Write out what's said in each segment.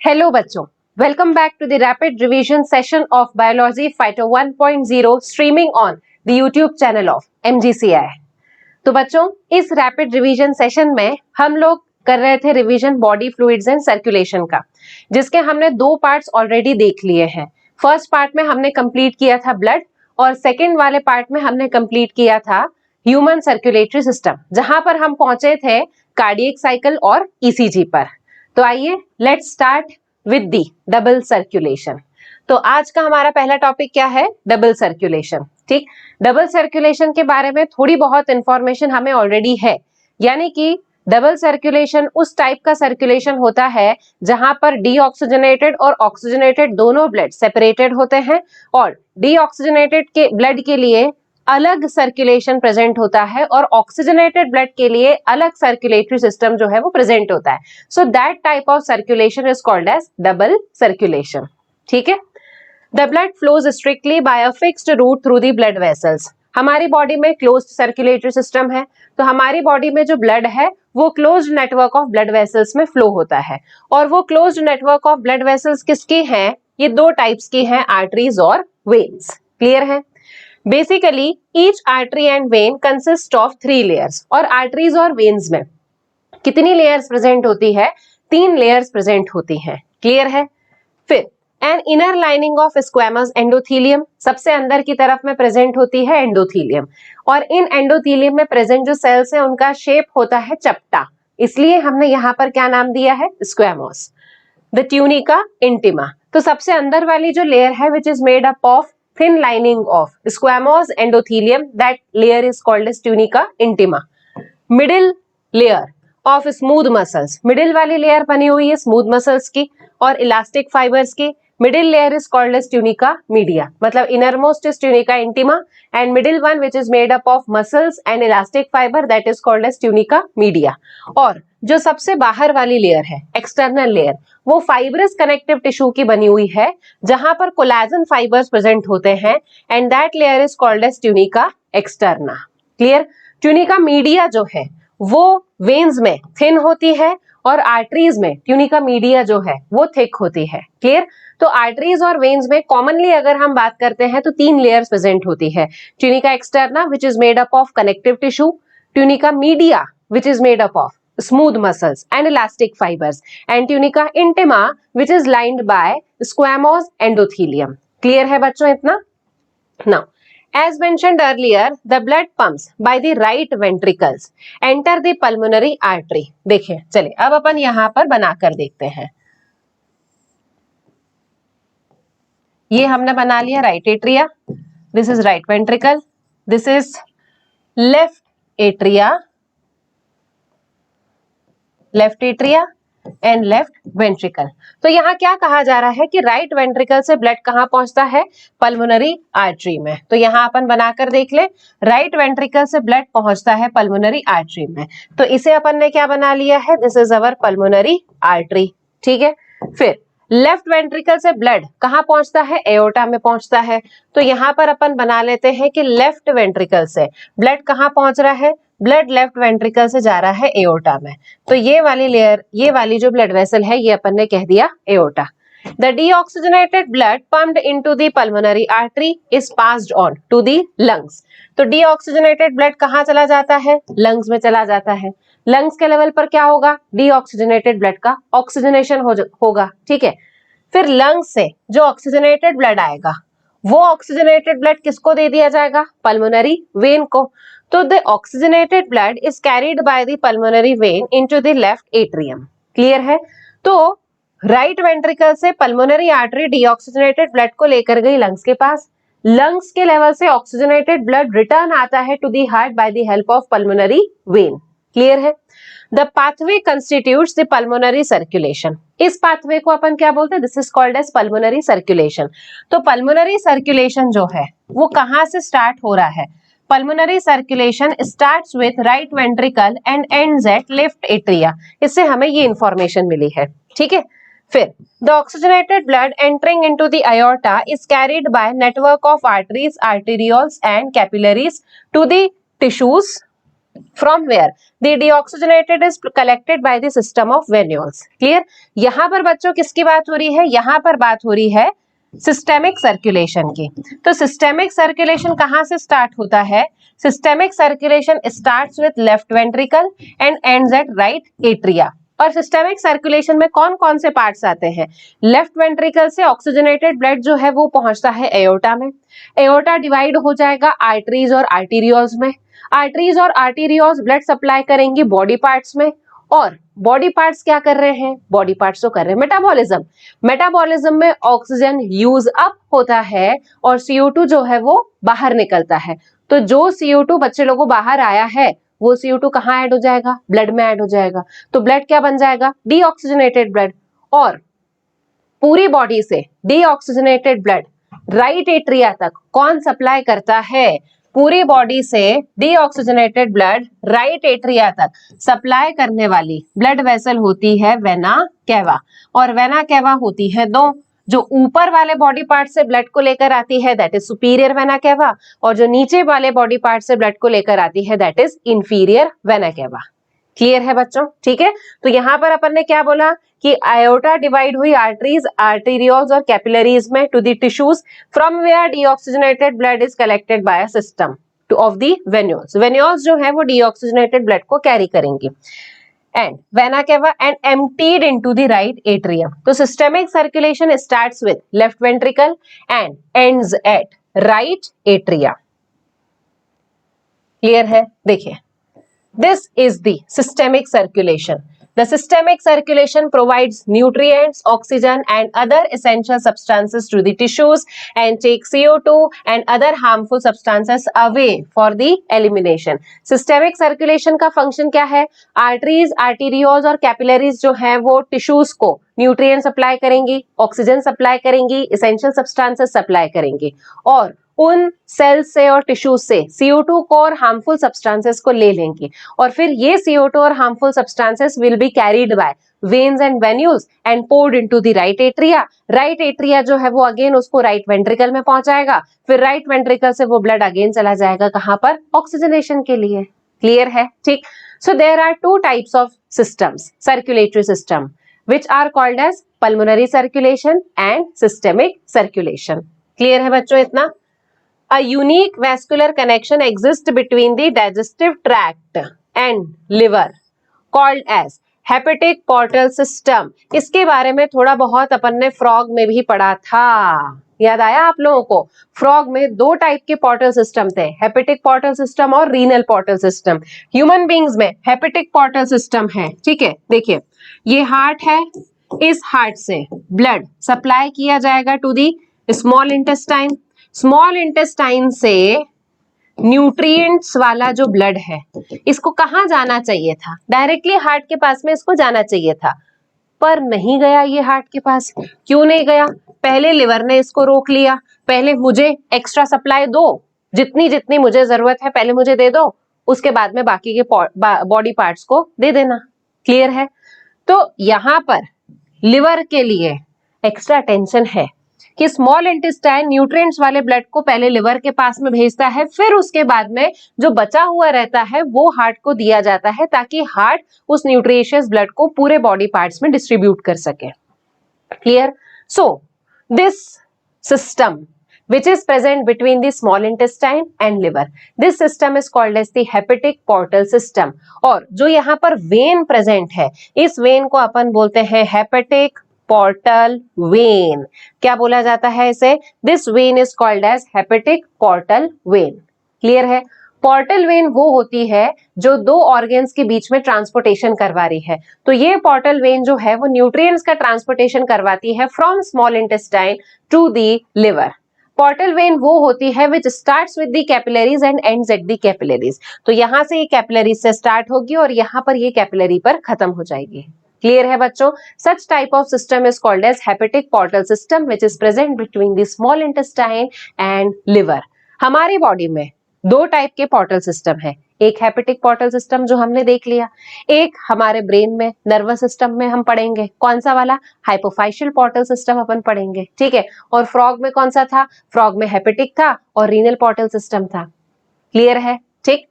Hello बच्चों, welcome back to the rapid revision session of biology fighter 1.0 streaming on the YouTube channel of MGCI। तो बच्चों, इस rapid revision session में हम लोग कर रहे थे revision body fluids and circulation का, जिसके हमने दो पार्ट्स ऑलरेडी देख लिए हैं। फर्स्ट पार्ट में हमने कंप्लीट किया था ब्लड और सेकेंड वाले पार्ट में हमने कंप्लीट किया था ह्यूमन सर्कुलेटरी सिस्टम, जहां पर हम पहुंचे थे कार्डियक साइकिल और ECG पर। तो आइए let's start with the double circulation. तो आज का हमारा पहला टॉपिक क्या है? Double circulation. ठीक, डबल सर्कुलेशन के बारे में थोड़ी बहुत इंफॉर्मेशन हमें ऑलरेडी है, यानी कि डबल सर्कुलेशन उस टाइप का सर्कुलेशन होता है जहां पर डीऑक्सीजनेटेड और ऑक्सीजनेटेड दोनों ब्लड सेपरेटेड होते हैं और डीऑक्सीजनेटेड के ब्लड के लिए अलग सर्कुलेशन प्रेजेंट होता है और ऑक्सीजनेटेड ब्लड के लिए अलग सर्कुलेटरी सिस्टम जो है वो प्रेजेंट होता है। So that type of circulation is called as double circulation. ठीक है, the blood flows strictly by a fixed route through the blood vessels. हमारी बॉडी में क्लोज्ड सर्कुलेटरी सिस्टम है, तो हमारी बॉडी में जो ब्लड है वो closed network of blood vessels में फ्लो होता है। और वो closed network of blood vessels किसकी हैं? ये दो टाइप्स की हैं, आर्टरीज और वेन्स। क्लियर है? Basically each artery and when consist of 3 layers. और आर्टरीज और वेन्स में कितनी लेयर्स प्रेजेंट होती है? 3 लेयर्स प्रेजेंट होती हैं। क्लियर है? फिर an inner lining of squamous endothelium, सबसे अंदर की तरफ में प्रेजेंट होती है एंडोथीलियम। और इन एंडोथीलियम में प्रेजेंट जो सेल्स है उनका शेप होता है चपटा, इसलिए हमने यहाँ पर क्या नाम दिया है? स्क्वैमस। द ट्यूनिका इंटिमा, तो सबसे अंदर वाली जो लेयर है which is made up of thin lining of squamous endothelium, that layer is called as tunica intima. Middle layer of smooth muscles, middle वाली लेयर बनी हुई है smooth muscles की और elastic fibers की। middle layer is called as tunica media, मतलब innermost is tunica intima and middle one which is made up of muscles and elastic fiber, that is called as tunica media. और जो सबसे बाहर वाली layer है external layer, वो fibrous connective tissue की बनी हुई है जहां पर कोलेजन फाइबर्स प्रेजेंट होते हैं and that layer is called as tunica externa. Clear? Tunica media जो है वो वेन्स में थिन होती है और आर्टरीज में ट्यूनिका मीडिया जो है वो थिक होती है। क्लियर? तो आर्टरीज और वेन्स में कॉमनली अगर हम बात करते हैं तो 3 लेयर्स प्रेजेंट होती है। Tunica externa which is made up of connective tissue, tunica media which is made up of smooth muscles and elastic fibers, and tunica intima which is lined by squamous endothelium. Clear है बच्चों इतना? Now, as mentioned earlier, the blood pumps by the right ventricles enter the pulmonary artery. देखिए, चलिए अब अपन यहां पर बनाकर देखते हैं। ये हमने बना लिया right atria, this is right ventricle, this is left atria, left atria and left ventricle. तो यहाँ क्या कहा जा रहा है कि राइट वेंट्रिकल से ब्लड कहाँ पहुंचता है? पल्मोनरी आर्टरी में। तो यहाँ अपन बनाकर देख ले, राइट वेंट्रिकल से ब्लड पहुंचता है पल्मोनरी आर्टरी में, तो इसे अपन ने क्या बना लिया है? This is our pulmonary artery. ठीक है, फिर लेफ्ट वेंट्रिकल से ब्लड कहाँ पहुंचता है? एओर्टा में पहुंचता है। तो यहाँ पर अपन बना लेते हैं कि लेफ्ट वेंट्रिकल से ब्लड कहाँ पहुंच रहा है? ब्लड लेफ्ट वेंट्रिकल से जा रहा है एओर्टा में। तो ये वाली लेयर, ये वाली जो ब्लड वेसल है ये अपन ने कह दिया aorta. The deoxygenated blood pumped into the pulmonary artery is passed on to the lungs. तो deoxygenated blood कहाँ चला जाता है? लंग्स में चला जाता है। लंग्स के लेवल पर क्या होगा? deoxygenated blood का ऑक्सीजनेशन होगा। ठीक है, फिर लंग्स से जो ऑक्सीजनेटेड ब्लड आएगा वो ऑक्सीजनेटेड ब्लड किसको दे दिया जाएगा? पल्मोनरी वेन को। तो the oxygenated blood is carried by the pulmonary vein into the left atrium. Clear है? तो राइट वेंट्रिकल से पल्मोनरी आर्टरी डीऑक्सीजनेटेड ब्लड को लेकर गई लंग्स के पास, लंग्स के लेवल से ऑक्सीजनेटेड ब्लड रिटर्न आता है to the heart by the help of pulmonary vein. Clear है? The pathway constitutes the pulmonary circulation. इस पाथवे को अपन क्या बोलते हैं? This is called as pulmonary circulation. तो पल्मोनरी सर्कुलेशन जो है वो कहां से स्टार्ट हो रहा है? Pulmonary circulation starts with right ventricle and ends eight left atria. इससे हमें ये इंफॉर्मेशन मिली है। ठीक है, फिर the oxygenated blood entering into the aorta is carried by network of arteries, arterioles and capillaries to the tissues From where the deoxygenated is collected by the system of venules. Clear? यहाँ पर बच्चों किसकी बात हो रही है? यहाँ पर बात हो रही है सिस्टेमिक सर्कुलेशन की। तो सिस्टेमिक सर्कुलेशन कहाँ से स्टार्ट होता है? Systemic circulation starts with left ventricle and ends eight right atria. और सिस्टेमिक सर्कुलेशन में कौन कौन से पार्ट्स आते हैं? लेफ्ट वेंट्रिकल से ऑक्सीजनेटेड ब्लड जो है वो पहुंचता है एओर्टा में। एओर्टा डिवाइड हो जाएगा आर्टरीज और आर्टीरियोज में। आर्टरीज और आर्टीरियोज ब्लड सप्लाई करेंगी बॉडी पार्ट्स में। और बॉडी पार्ट्स क्या कर रहे हैं? बॉडी पार्ट्स तो कर रहे हैं मेटाबॉलिज्म। मेटाबॉलिज्म में ऑक्सीजन यूज अप होता है और CO2 जो है वो बाहर निकलता है। तो जो CO2 बच्चे लोगों बाहर आया है वो CO2 कहाँ ऐड हो जाएगा? ब्लड में ऐड हो जाएगा। तो ब्लड क्या बन जाएगा? Deoxygenated blood. और पूरी बॉडी से डीऑक्सीजनेटेड ब्लड राइट एट्रिया तक कौन सप्लाई करता है? पूरी बॉडी से डीऑक्सीजनेटेड ब्लड राइट एट्रिया तक सप्लाई करने वाली ब्लड वेसल होती है वेना केवा। और वेना केवा होती है दो, जो ऊपर वाले बॉडी पार्ट से ब्लड को लेकर आती है that is superior vena cava, और जो नीचे वाले बॉडी पार्ट से ब्लड को लेकर आती है that is inferior vena cava. Clear है बच्चों? ठीक है, तो यहां पर अपन ने क्या बोला कि आयोटा डिवाइड हुई आर्टरीज, आर्टीरियोल्स और कैपिलरीज में to the tissues from where deoxygenated blood is collected by a system to of the venules. Venules जो है वो डीऑक्सीजनेटेड ब्लड को कैरी करेंगी and vena cava and emptied into the right atrium. तो systemic circulation starts with left ventricle and ends at right atria. Clear है? देखिए, this is the systemic circulation. The systemic circulation provides nutrients, oxygen and other essential substances to the tissues and takes CO2 and other harmful substances away for the elimination. Systemic circulation का function क्या है? Arteries, arterioles और capillaries जो हैं वो tissues को nutrients supply करेंगी, oxygen supply करेंगी, essential substances supply करेंगी और उन सेल्स से और टिश्यूज से CO2 को और हार्मफुल सब्सटेंसेस को ले लेंगे और फिर ये CO2 और harmful substances will be carried by veins and venules and poured into the right atria. Right atria जो है वो अगेन उसको राइट वेंट्रिकल में पहुंचाएगा, फिर राइट वेंट्रिकल से वो ब्लड अगेन चला जाएगा कहां पर? ऑक्सीजनेशन के लिए। क्लियर है? ठीक। So there are two types of systems, circulatory system which are called as pulmonary circulation and systemic circulation. Clear है बच्चों इतना? A unique vascular connection exists between the digestive tract and liver called as hepatic portal system. इसके बारे में थोड़ा बहुत अपन ने frog में भी पढ़ा था, याद आया आप लोगों को? फ्रॉग में दो टाइप के पोर्टल सिस्टम थे, हेपेटिक पोर्टल सिस्टम और renal portal system. Human beings में हेपेटिक पोर्टल सिस्टम है, ठीक है। देखिए, ये हार्ट है, इस हार्ट से ब्लड सप्लाई किया जाएगा to the small intestine. Small intestine से न्यूट्रिएंट्स वाला जो ब्लड है इसको कहाँ जाना चाहिए था? डायरेक्टली हार्ट के पास में इसको जाना चाहिए था, पर नहीं गया ये हार्ट के पास। क्यों नहीं गया? पहले लिवर ने इसको रोक लिया, पहले मुझे एक्स्ट्रा सप्लाई दो, जितनी जितनी मुझे जरूरत है पहले मुझे दे दो, उसके बाद में बाकी के बॉडी पार्ट्स को दे देना। क्लियर है? तो यहां पर लिवर के लिए एक्स्ट्रा टेंशन है कि स्मॉल इंटेस्टाइन न्यूट्रिएंट्स वाले ब्लड को पहले लिवर के पास में भेजता है, फिर उसके बाद में जो बचा हुआ रहता है वो हार्ट को दिया जाता है ताकि हार्ट उस न्यूट्रिशियस ब्लड को पूरे बॉडी पार्ट्स में डिस्ट्रीब्यूट कर सके। Clear? So this system which is present between the small intestine and liver, this system is called as the hepatic portal system। और जो यहाँ पर वेन प्रेजेंट है, इस वेन को अपन बोलते हैं हेपेटिक पोर्टल वेन। क्या बोला जाता है इसे? This vein is called as hepatic portal vein. Clear है? पोर्टल वेन वो होती है जो दो ऑर्गन्स के बीच में ट्रांसपोर्टेशन करवा रही है। तो ये पोर्टल वेन जो है वो न्यूट्रिएंट्स का ट्रांसपोर्टेशन करवाती है from small intestine to the liver. Portal vein वो होती है which starts with the capillaries and ends at the capillaries. तो यहां से ये कैपिलरीज से स्टार्ट होगी और यहां पर ये कैपिलरी पर खत्म हो जाएगी। क्लियर है बच्चों? Such type of system is called as hepatic portal system which is present between the small intestine and liver. हमारी बॉडी में दो टाइप के पोर्टल सिस्टम है, एक हेपेटिक पोर्टल सिस्टम जो हमने देख लिया, एक हमारे ब्रेन में नर्वस सिस्टम में हम पढ़ेंगे। कौन सा वाला? हाइपोफाइशियल पोर्टल सिस्टम अपन पढ़ेंगे, ठीक है। और फ्रॉग में कौन सा था? फ्रॉग में हेपेटिक था और रीनल पोर्टल सिस्टम था। क्लियर है? ठीक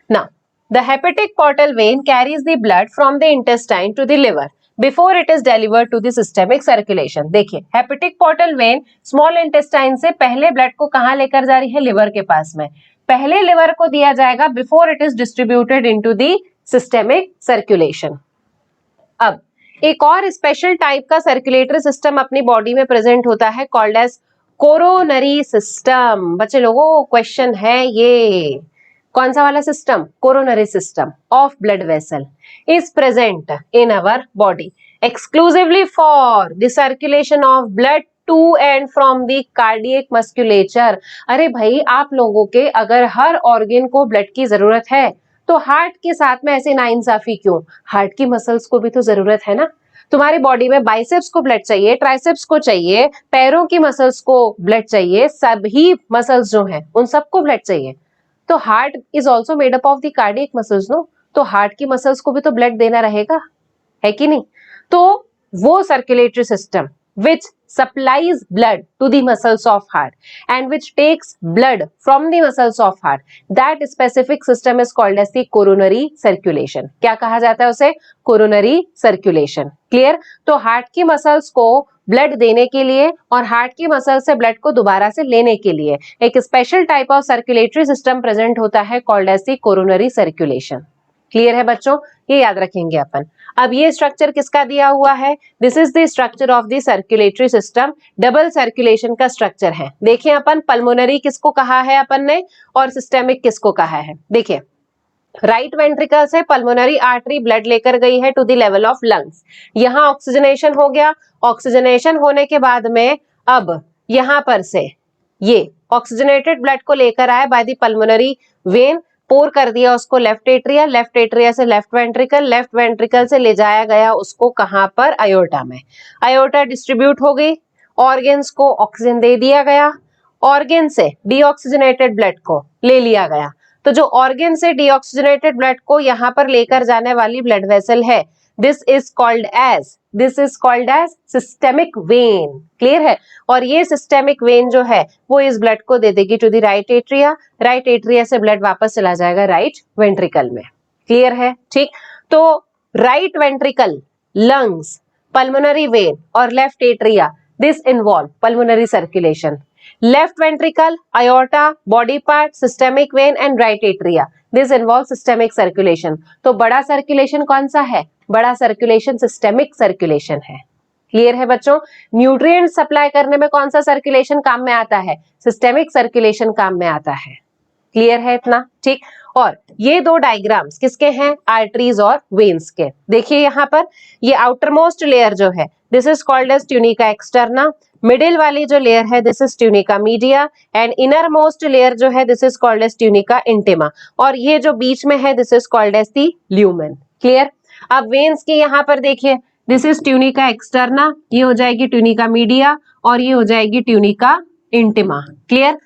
ना। The hepatic portal vein carries the blood from the intestine to the liver before it is delivered to the systemic circulation. देखिए, hepatic portal vein small intestine से पहले blood को कहाँ लेकर जा रही है? लिवर के पास में. पहले लिवर को दिया जाएगा before it is distributed into the systemic circulation. अब एक और स्पेशल टाइप का सर्कुलेटरी सिस्टम अपनी बॉडी में प्रेजेंट होता है कॉल्ड एज कोरोनरी सिस्टम. बच्चे लोगों, क्वेश्चन है ये, कौन सा वाला system? Coronary system of blood vessel is present in our body exclusively for the circulation of blood to and from the cardiac musculature. अरे भाई, आप लोगों के अगर हर ऑर्गन को ब्लड की जरूरत है तो हार्ट के साथ में ऐसे नाइंसाफी क्यों? हार्ट की मसल्स को भी तो जरूरत है ना. तुम्हारी बॉडी में बाइसेप्स को ब्लड चाहिए, ट्राइसेप्स को चाहिए, पैरों की मसल्स को ब्लड चाहिए, सभी मसल्स जो हैं उन सबको ब्लड चाहिए. तो heart is also made up of the cardiac muscles no. तो हार्ट की मसल्स को भी तो ब्लड देना रहेगा, है कि नहीं? तो वो circulatory system which supplies blood to the muscles of heart and which takes blood from the muscles of heart, that specific system is called as the coronary circulation. क्या कहा जाता है उसे? coronary circulation. क्लियर? तो heart की muscles को blood देने के लिए और हार्ट की मसल से ब्लड को दोबारा से लेने के लिए एक special type of circulatory system present होता है called as the coronary circulation. Clear है बच्चों? ये याद रखेंगे अपन. अब ये स्ट्रक्चर किसका दिया हुआ है? This is the structure of the circulatory system. Double circulation का स्ट्रक्चर है. देखिए अपन, पल्मोनरी किसको कहा है अपन ने और सिस्टेमिक किसको कहा है? देखिए, राइट वेंट्रिकल से पल्मोनरी आर्टरी ब्लड लेकर गई है to the level of lungs. यहाँ ऑक्सीजनेशन हो गया. ऑक्सीजनेशन होने के बाद में अब यहाँ पर से ये ऑक्सीजनेटेड ब्लड को लेकर आया बाय द पल्मोनरी वेन, पोर कर दिया उसको लेफ्ट एट्रिया, लेफ्ट एट्रिया से लेफ्ट वेंट्रिकल, लेफ्ट वेंट्रिकल से ले जाया गया उसको कहां पर? आयोटा में. आयोटा डिस्ट्रीब्यूट हो गई, ऑर्गन्स को ऑक्सीजन दे दिया गया, ऑर्गन से डीऑक्सीजनेटेड ब्लड को ले लिया गया. तो जो ऑर्गन से डीऑक्सीजनेटेड ब्लड को यहाँ पर लेकर जाने वाली ब्लड वेसल है, this is called as systemic vein. Clear है? और ये सिस्टेमिक वेन जो है वो इस ब्लड को दे देगी to the right atria. Right atria से ब्लड वापस चला जाएगा राइट वेंट्रिकल में. क्लियर है? ठीक. तो right ventricle, lungs, pulmonary vein और left atria, this involve pulmonary circulation. Left ventricle, aorta, body part, systemic vein and right atria. This involves systemic circulation. तो बड़ा सर्कुलेशन कौन सा है? बड़ा सर्कुलेशन सिस्टेमिक सर्कुलेशन है. क्लियर है बच्चों? न्यूट्रिएंट सप्लाई करने में कौन सा सर्कुलेशन काम में आता है? सिस्टेमिक सर्कुलेशन काम में आता है. क्लियर है इतना? ठीक. और ये दो डायग्राम्स किसके हैं? आर्टरीज और वेन्स के. देखिए यहाँ पर ये आउटर मोस्ट लेयर जो है this is called as tunica externa. Middle वाली जो लेयर है this is tunica media and inner most layer जो है this is called as tunica intima. और ये जो बीच में है this is called as the lumen. Clear? अब वेन्स की यहाँ पर देखिए, दिस इज ट्यूनिका एक्सटर्ना, ये हो जाएगी ट्यूनिका मीडिया और ये हो जाएगी ट्यूनिका इंटिमा. क्लियर?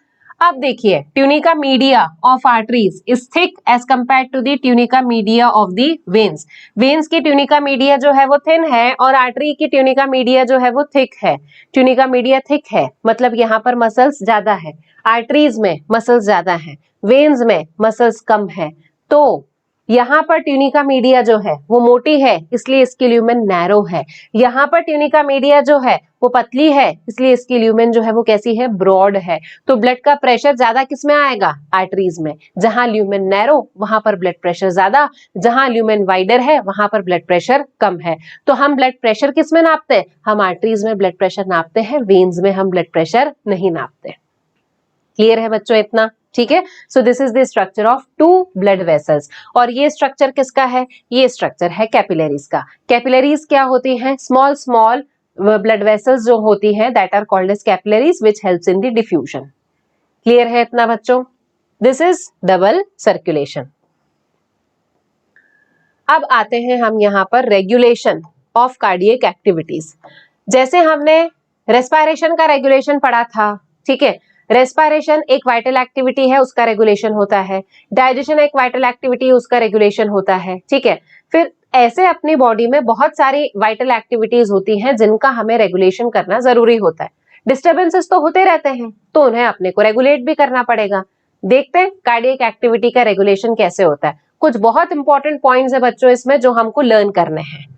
अब देखिए, tunica media of arteries is thick as compare to the tunica media of the veins. Veins की ट्यूनिका मीडिया जो है वो थिन है और आर्टरी की ट्यूनिका मीडिया जो है वो थिक है. ट्यूनिका मीडिया थिक है मतलब यहाँ पर मसल्स ज्यादा है, आर्टरीज में मसल्स ज्यादा है, वेन्स में मसल्स कम है. तो यहाँ पर ट्यूनिका मीडिया जो है वो मोटी है इसलिए इसकी ल्यूमेन नैरो है. यहाँ पर ट्यूनिका मीडिया जो है वो पतली है इसलिए इसकी ल्यूमेन जो है वो कैसी है? ब्रॉड है. तो ब्लड का प्रेशर ज्यादा किस में आएगा? आर्टरीज में. जहां ल्यूमेन नैरो वहां पर ब्लड प्रेशर ज्यादा, जहां ल्यूमेन वाइडर है वहां पर ब्लड प्रेशर कम है. तो हम ब्लड प्रेशर किस में नापते हैं? हम आर्टरीज में ब्लड प्रेशर नापते हैं, वेन्स में हम ब्लड प्रेशर नहीं नापते. क्लियर है बच्चों इतना? ठीक है. So this is the structure of two blood vessels. और ये स्ट्रक्चर किसका है? ये स्ट्रक्चर है कैपिलरीज का. कैपिलरीज क्या होती हैं? स्मॉल स्मॉल ब्लड वेसल्स जो होती हैं that are called as capillaries which helps in the diffusion. Clear है इतना बच्चों? This is double circulation. अब आते हैं हम यहाँ पर रेगुलेशन ऑफ कार्डियक एक्टिविटीज. जैसे हमने रेस्पिरेशन का रेगुलेशन पढ़ा था, ठीक है. रेस्पिरेशन एक वाइटल एक्टिविटी है, उसका रेगुलेशन होता है. डाइजेशन एक वाइटल एक्टिविटी है, उसका रेगुलेशन होता है. ठीक है. फिर ऐसे अपनी बॉडी में बहुत सारी वाइटल एक्टिविटीज होती हैं जिनका हमें रेगुलेशन करना जरूरी होता है. डिस्टर्बेंसेस तो होते रहते हैं तो उन्हें अपने को रेगुलेट भी करना पड़ेगा. देखते हैं कार्डियक एक्टिविटी का रेगुलेशन कैसे होता है. कुछ बहुत इंपॉर्टेंट पॉइंट्स है बच्चों इसमें जो हमको लर्न करने हैं।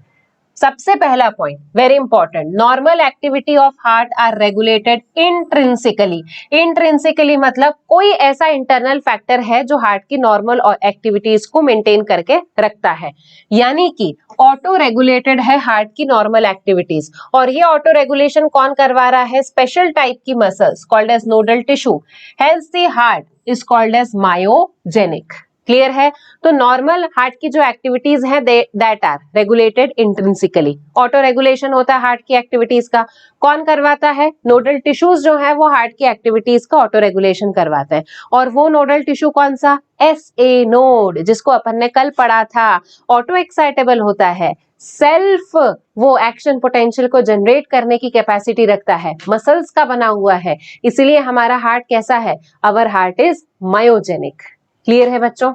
सबसे पहला point very important, normal activity of heart are regulated intrinsically. Intrinsically मतलब कोई ऐसा इंटरनल फैक्टर है जो हार्ट की नॉर्मल एक्टिविटीज को मेंटेन करके रखता है, यानी कि ऑटो रेगुलेटेड है हार्ट की नॉर्मल एक्टिविटीज। और ये ऑटो रेगुलेशन कौन करवा रहा है? स्पेशल टाइप की muscles called as nodal tissue. Health the heart is called as myogenic. Clear है? तो नॉर्मल हार्ट की जो एक्टिविटीज है that are regulated intrinsically. Auto regulation होता है हार्ट की एक्टिविटीज का, कौन करवाता है? नोडल टिश्यूज जो है वो हार्ट की एक्टिविटीज का ऑटो रेगुलेशन करवाते हैं। और वो नोडल टिश्यू कौन सा? SA नोड, जिसको अपन ने कल पढ़ा था। ऑटो एक्साइटेबल होता है, सेल्फ वो एक्शन पोटेंशियल को जनरेट करने की कैपेसिटी रखता है, मसल्स का बना हुआ है, इसलिए हमारा हार्ट कैसा है? Our heart is myogenic. Clear है बच्चों?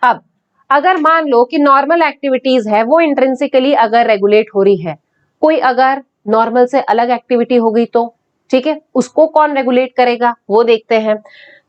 अब अगर मान लो कि नॉर्मल एक्टिविटीज है वो इंट्रिंसिकली अगर रेगुलेट हो रही है, कोई अगर नॉर्मल से अलग एक्टिविटी हो गई तो ठीक है, उसको कौन रेगुलेट करेगा वो देखते हैं।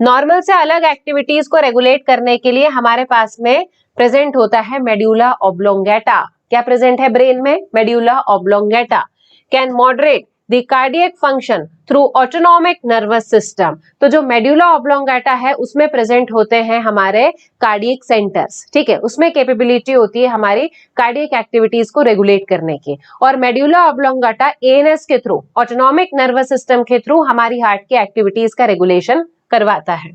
नॉर्मल से अलग एक्टिविटीज को रेगुलेट करने के लिए हमारे पास में प्रेजेंट होता है मेड्यूला ऑब्लोंगेटा। क्या प्रेजेंट है ब्रेन में? Medulla oblongata can moderate the cardiac function through autonomic nervous system. तो जो मेड्यूला ऑब्लोंगेटा है उसमें प्रेजेंट होते हैं हमारे कार्डियक सेंटर्स, ठीक है, उसमें कैपेबिलिटी होती है हमारी कार्डियक एक्टिविटीज को रेगुलेट करने की। और मेड्यूला ऑब्लोंगेटा ANS के थ्रू, ऑटोनॉमिक नर्वस सिस्टम के थ्रू हमारी हार्ट की एक्टिविटीज का रेगुलेशन करवाता है।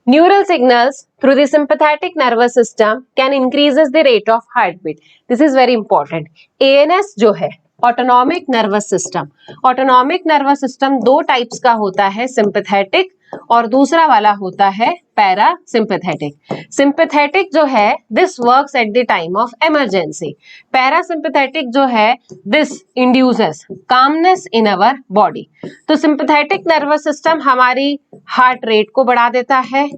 Neural signals through the sympathetic nervous system can increases the rate of heartbeat. This is very important. ANS जो है autonomic nervous system, autonomic nervous system दो types का होता है, सिंपैथेटिक और दूसरा वाला होता है पैरासिम्पैथेटिक। सिंपैथेटिक जो है this works at the time of emergency. Parasympathetic जो है this induces calmness in our body. तो सिंपैथेटिक नर्वस सिस्टम हमारी हार्ट रेट को बढ़ा देता है।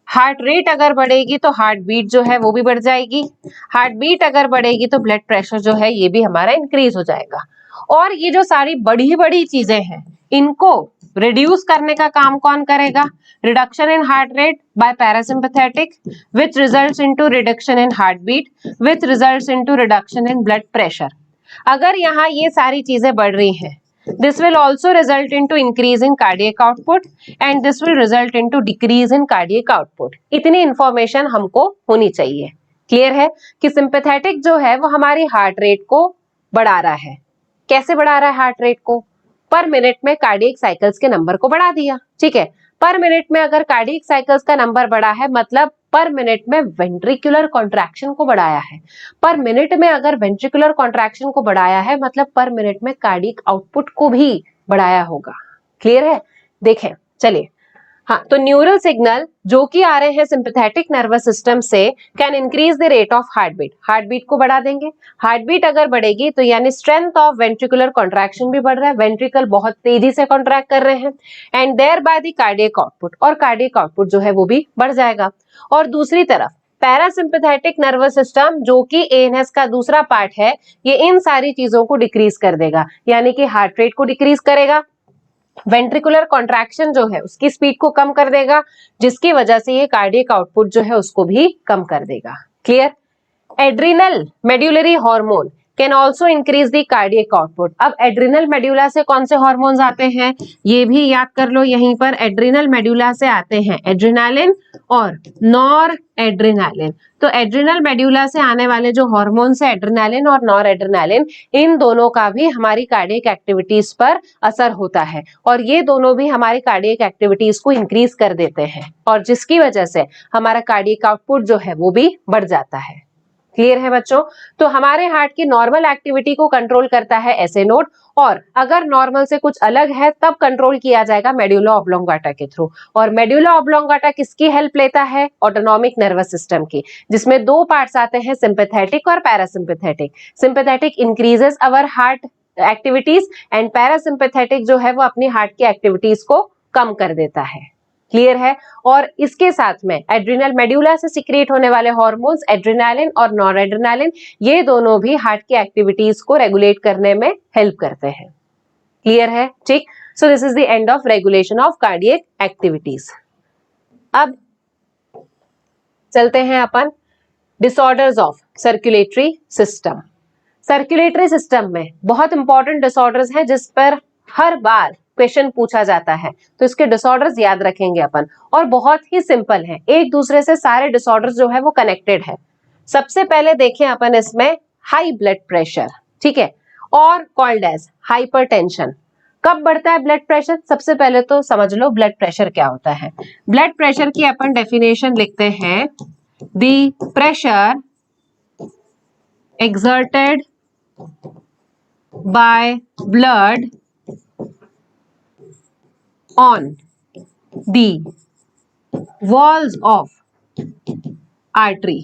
हार्ट रेट अगर बढ़ेगी तो हार्ट बीट जो है वो भी बढ़ जाएगी। हार्ट बीट अगर बढ़ेगी तो ब्लड प्रेशर जो है ये भी हमारा इंक्रीज हो जाएगा। और ये जो सारी बड़ी बड़ी चीजें हैं इनको रिड्यूस करने का काम कौन करेगा? Reduction in heart rate by parasympathetic which results into reduction in heart beat which results into reduction in blood pressure. अगर यहाँ ये सारी चीजें बढ़ रही हैं, this will also result into increase in cardiac output and this will result into decrease in cardiac output. इतनी information हमको होनी चाहिए। क्लियर है कि सिंपैथेटिक जो है वो हमारी हार्ट रेट को बढ़ा रहा है। कैसे बढ़ा रहा है हार्ट रेट को? पर मिनट में कार्डियक साइकिल्स के नंबर को बढ़ा दिया, ठीक है। पर मिनट में अगर कार्डियक साइकिल्स का नंबर बढ़ा है मतलब पर मिनट में वेंट्रिकुलर कॉन्ट्रैक्शन को बढ़ाया है। पर मिनट में अगर वेंट्रिकुलर कॉन्ट्रैक्शन को बढ़ाया है मतलब पर मिनट में कार्डियक आउटपुट को भी बढ़ाया होगा। क्लियर है? देखें चलिए, हाँ, तो न्यूरल सिग्नल जो कि आ रहे हैं सिंपैथेटिक नर्वस सिस्टम से can increase the rate of heart beat. Heart beat को बढ़ा देंगे। हार्ट बीट अगर बढ़ेगी तो यानी स्ट्रेंथ ऑफ वेंट्रिकुलर कॉन्ट्रैक्शन भी बढ़ रहा है, वेंट्रिकल बहुत तेजी से कॉन्ट्रैक्ट कर रहे हैं and thereby the cardiac output, और कार्डियक आउटपुट जो है वो भी बढ़ जाएगा। और दूसरी तरफ पैरासिम्पैथेटिक नर्वस सिस्टम जो कि ANS का दूसरा पार्ट है, ये इन सारी चीजों को डिक्रीज कर देगा, यानी कि हार्ट रेट को डिक्रीज करेगा, वेंट्रिकुलर कॉन्ट्रैक्शन जो है उसकी स्पीड को कम कर देगा, जिसकी वजह से ये कार्डियक आउटपुट जो है उसको भी कम कर देगा। Clear? Adrenal medullary hormone can also increase the cardiac output. अब एड्रिनल मेड्यूला से कौन से हार्मोन्स आते हैं ये भी याद कर लो, यहीं पर एड्रिनल मेड्यूला से आते हैं एड्रेनालिन और नॉर एड्रेनालिन। तो एड्रिनल मेड्यूला से आने वाले जो हार्मोन्स है एड्रेनालिन और नॉर एड्रेनालिन, इन दोनों का भी हमारी कार्डियक एक्टिविटीज पर असर होता है और ये दोनों भी हमारी कार्डियक एक्टिविटीज को इंक्रीज कर देते हैं और जिसकी वजह से हमारा कार्डियक आउटपुट जो है वो भी बढ़ जाता है। क्लियर है बच्चों? तो हमारे हार्ट की नॉर्मल एक्टिविटी को कंट्रोल करता है SA नोड, और अगर नॉर्मल से कुछ अलग है तब कंट्रोल किया जाएगा मेड्यूला ऑब्लोंगेटा के थ्रू। और मेड्यूला ऑब्लोंगेटा किसकी हेल्प लेता है? ऑटोनॉमिक नर्वस सिस्टम की, जिसमें दो पार्ट्स आते हैं सिंपैथेटिक और parasympathetic. Sympathetic increases our heart activities and parasympathetic जो है वो अपनी हार्ट की एक्टिविटीज को कम कर देता है। क्लियर है? और इसके साथ में एड्रिनल मेड्यूला से सिक्रेट होने वाले हार्मोन्स एड्रेनालिन और नॉरएड्रेनालिन, ये दोनों भी हार्ट की एक्टिविटीज को रेगुलेट करने में हेल्प करते हैं। क्लियर है? ठीक। So this is the end of regulation of cardiac activities. अब चलते हैं अपन disorders of circulatory system. Circulatory system में बहुत इंपॉर्टेंट डिसऑर्डर्स हैं जिस पर हर बार क्वेश्चन पूछा जाता है, तो इसके डिसऑर्डर्स याद रखेंगे अपन, और बहुत ही सिंपल है, एक दूसरे से सारे डिसऑर्डर्स जो है वो कनेक्टेड है। सबसे पहले देखें अपन इसमें हाई ब्लड प्रेशर, ठीक है, और कॉल्ड एज हाइपरटेंशन। कब बढ़ता है ब्लड प्रेशर? सबसे पहले तो समझ लो ब्लड प्रेशर क्या होता है। ब्लड प्रेशर की अपन डेफिनेशन लिखते हैं, the pressure exerted by blood on the walls of artery।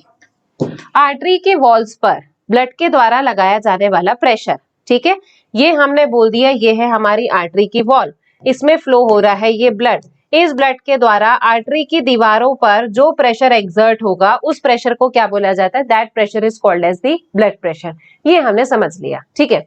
Artery के वॉल्स पर ब्लड के द्वारा लगाया जाने वाला प्रेशर, ठीक है, ये हमने बोल दिया, ये है हमारी आर्टरी की वॉल, इसमें फ्लो हो रहा है ये ब्लड। इस ब्लड के द्वारा आर्टरी की दीवारों पर जो प्रेशर एक्सर्ट होगा उस प्रेशर को क्या बोला जाता है? That pressure is called as the blood pressure. ये हमने समझ लिया, ठीक है।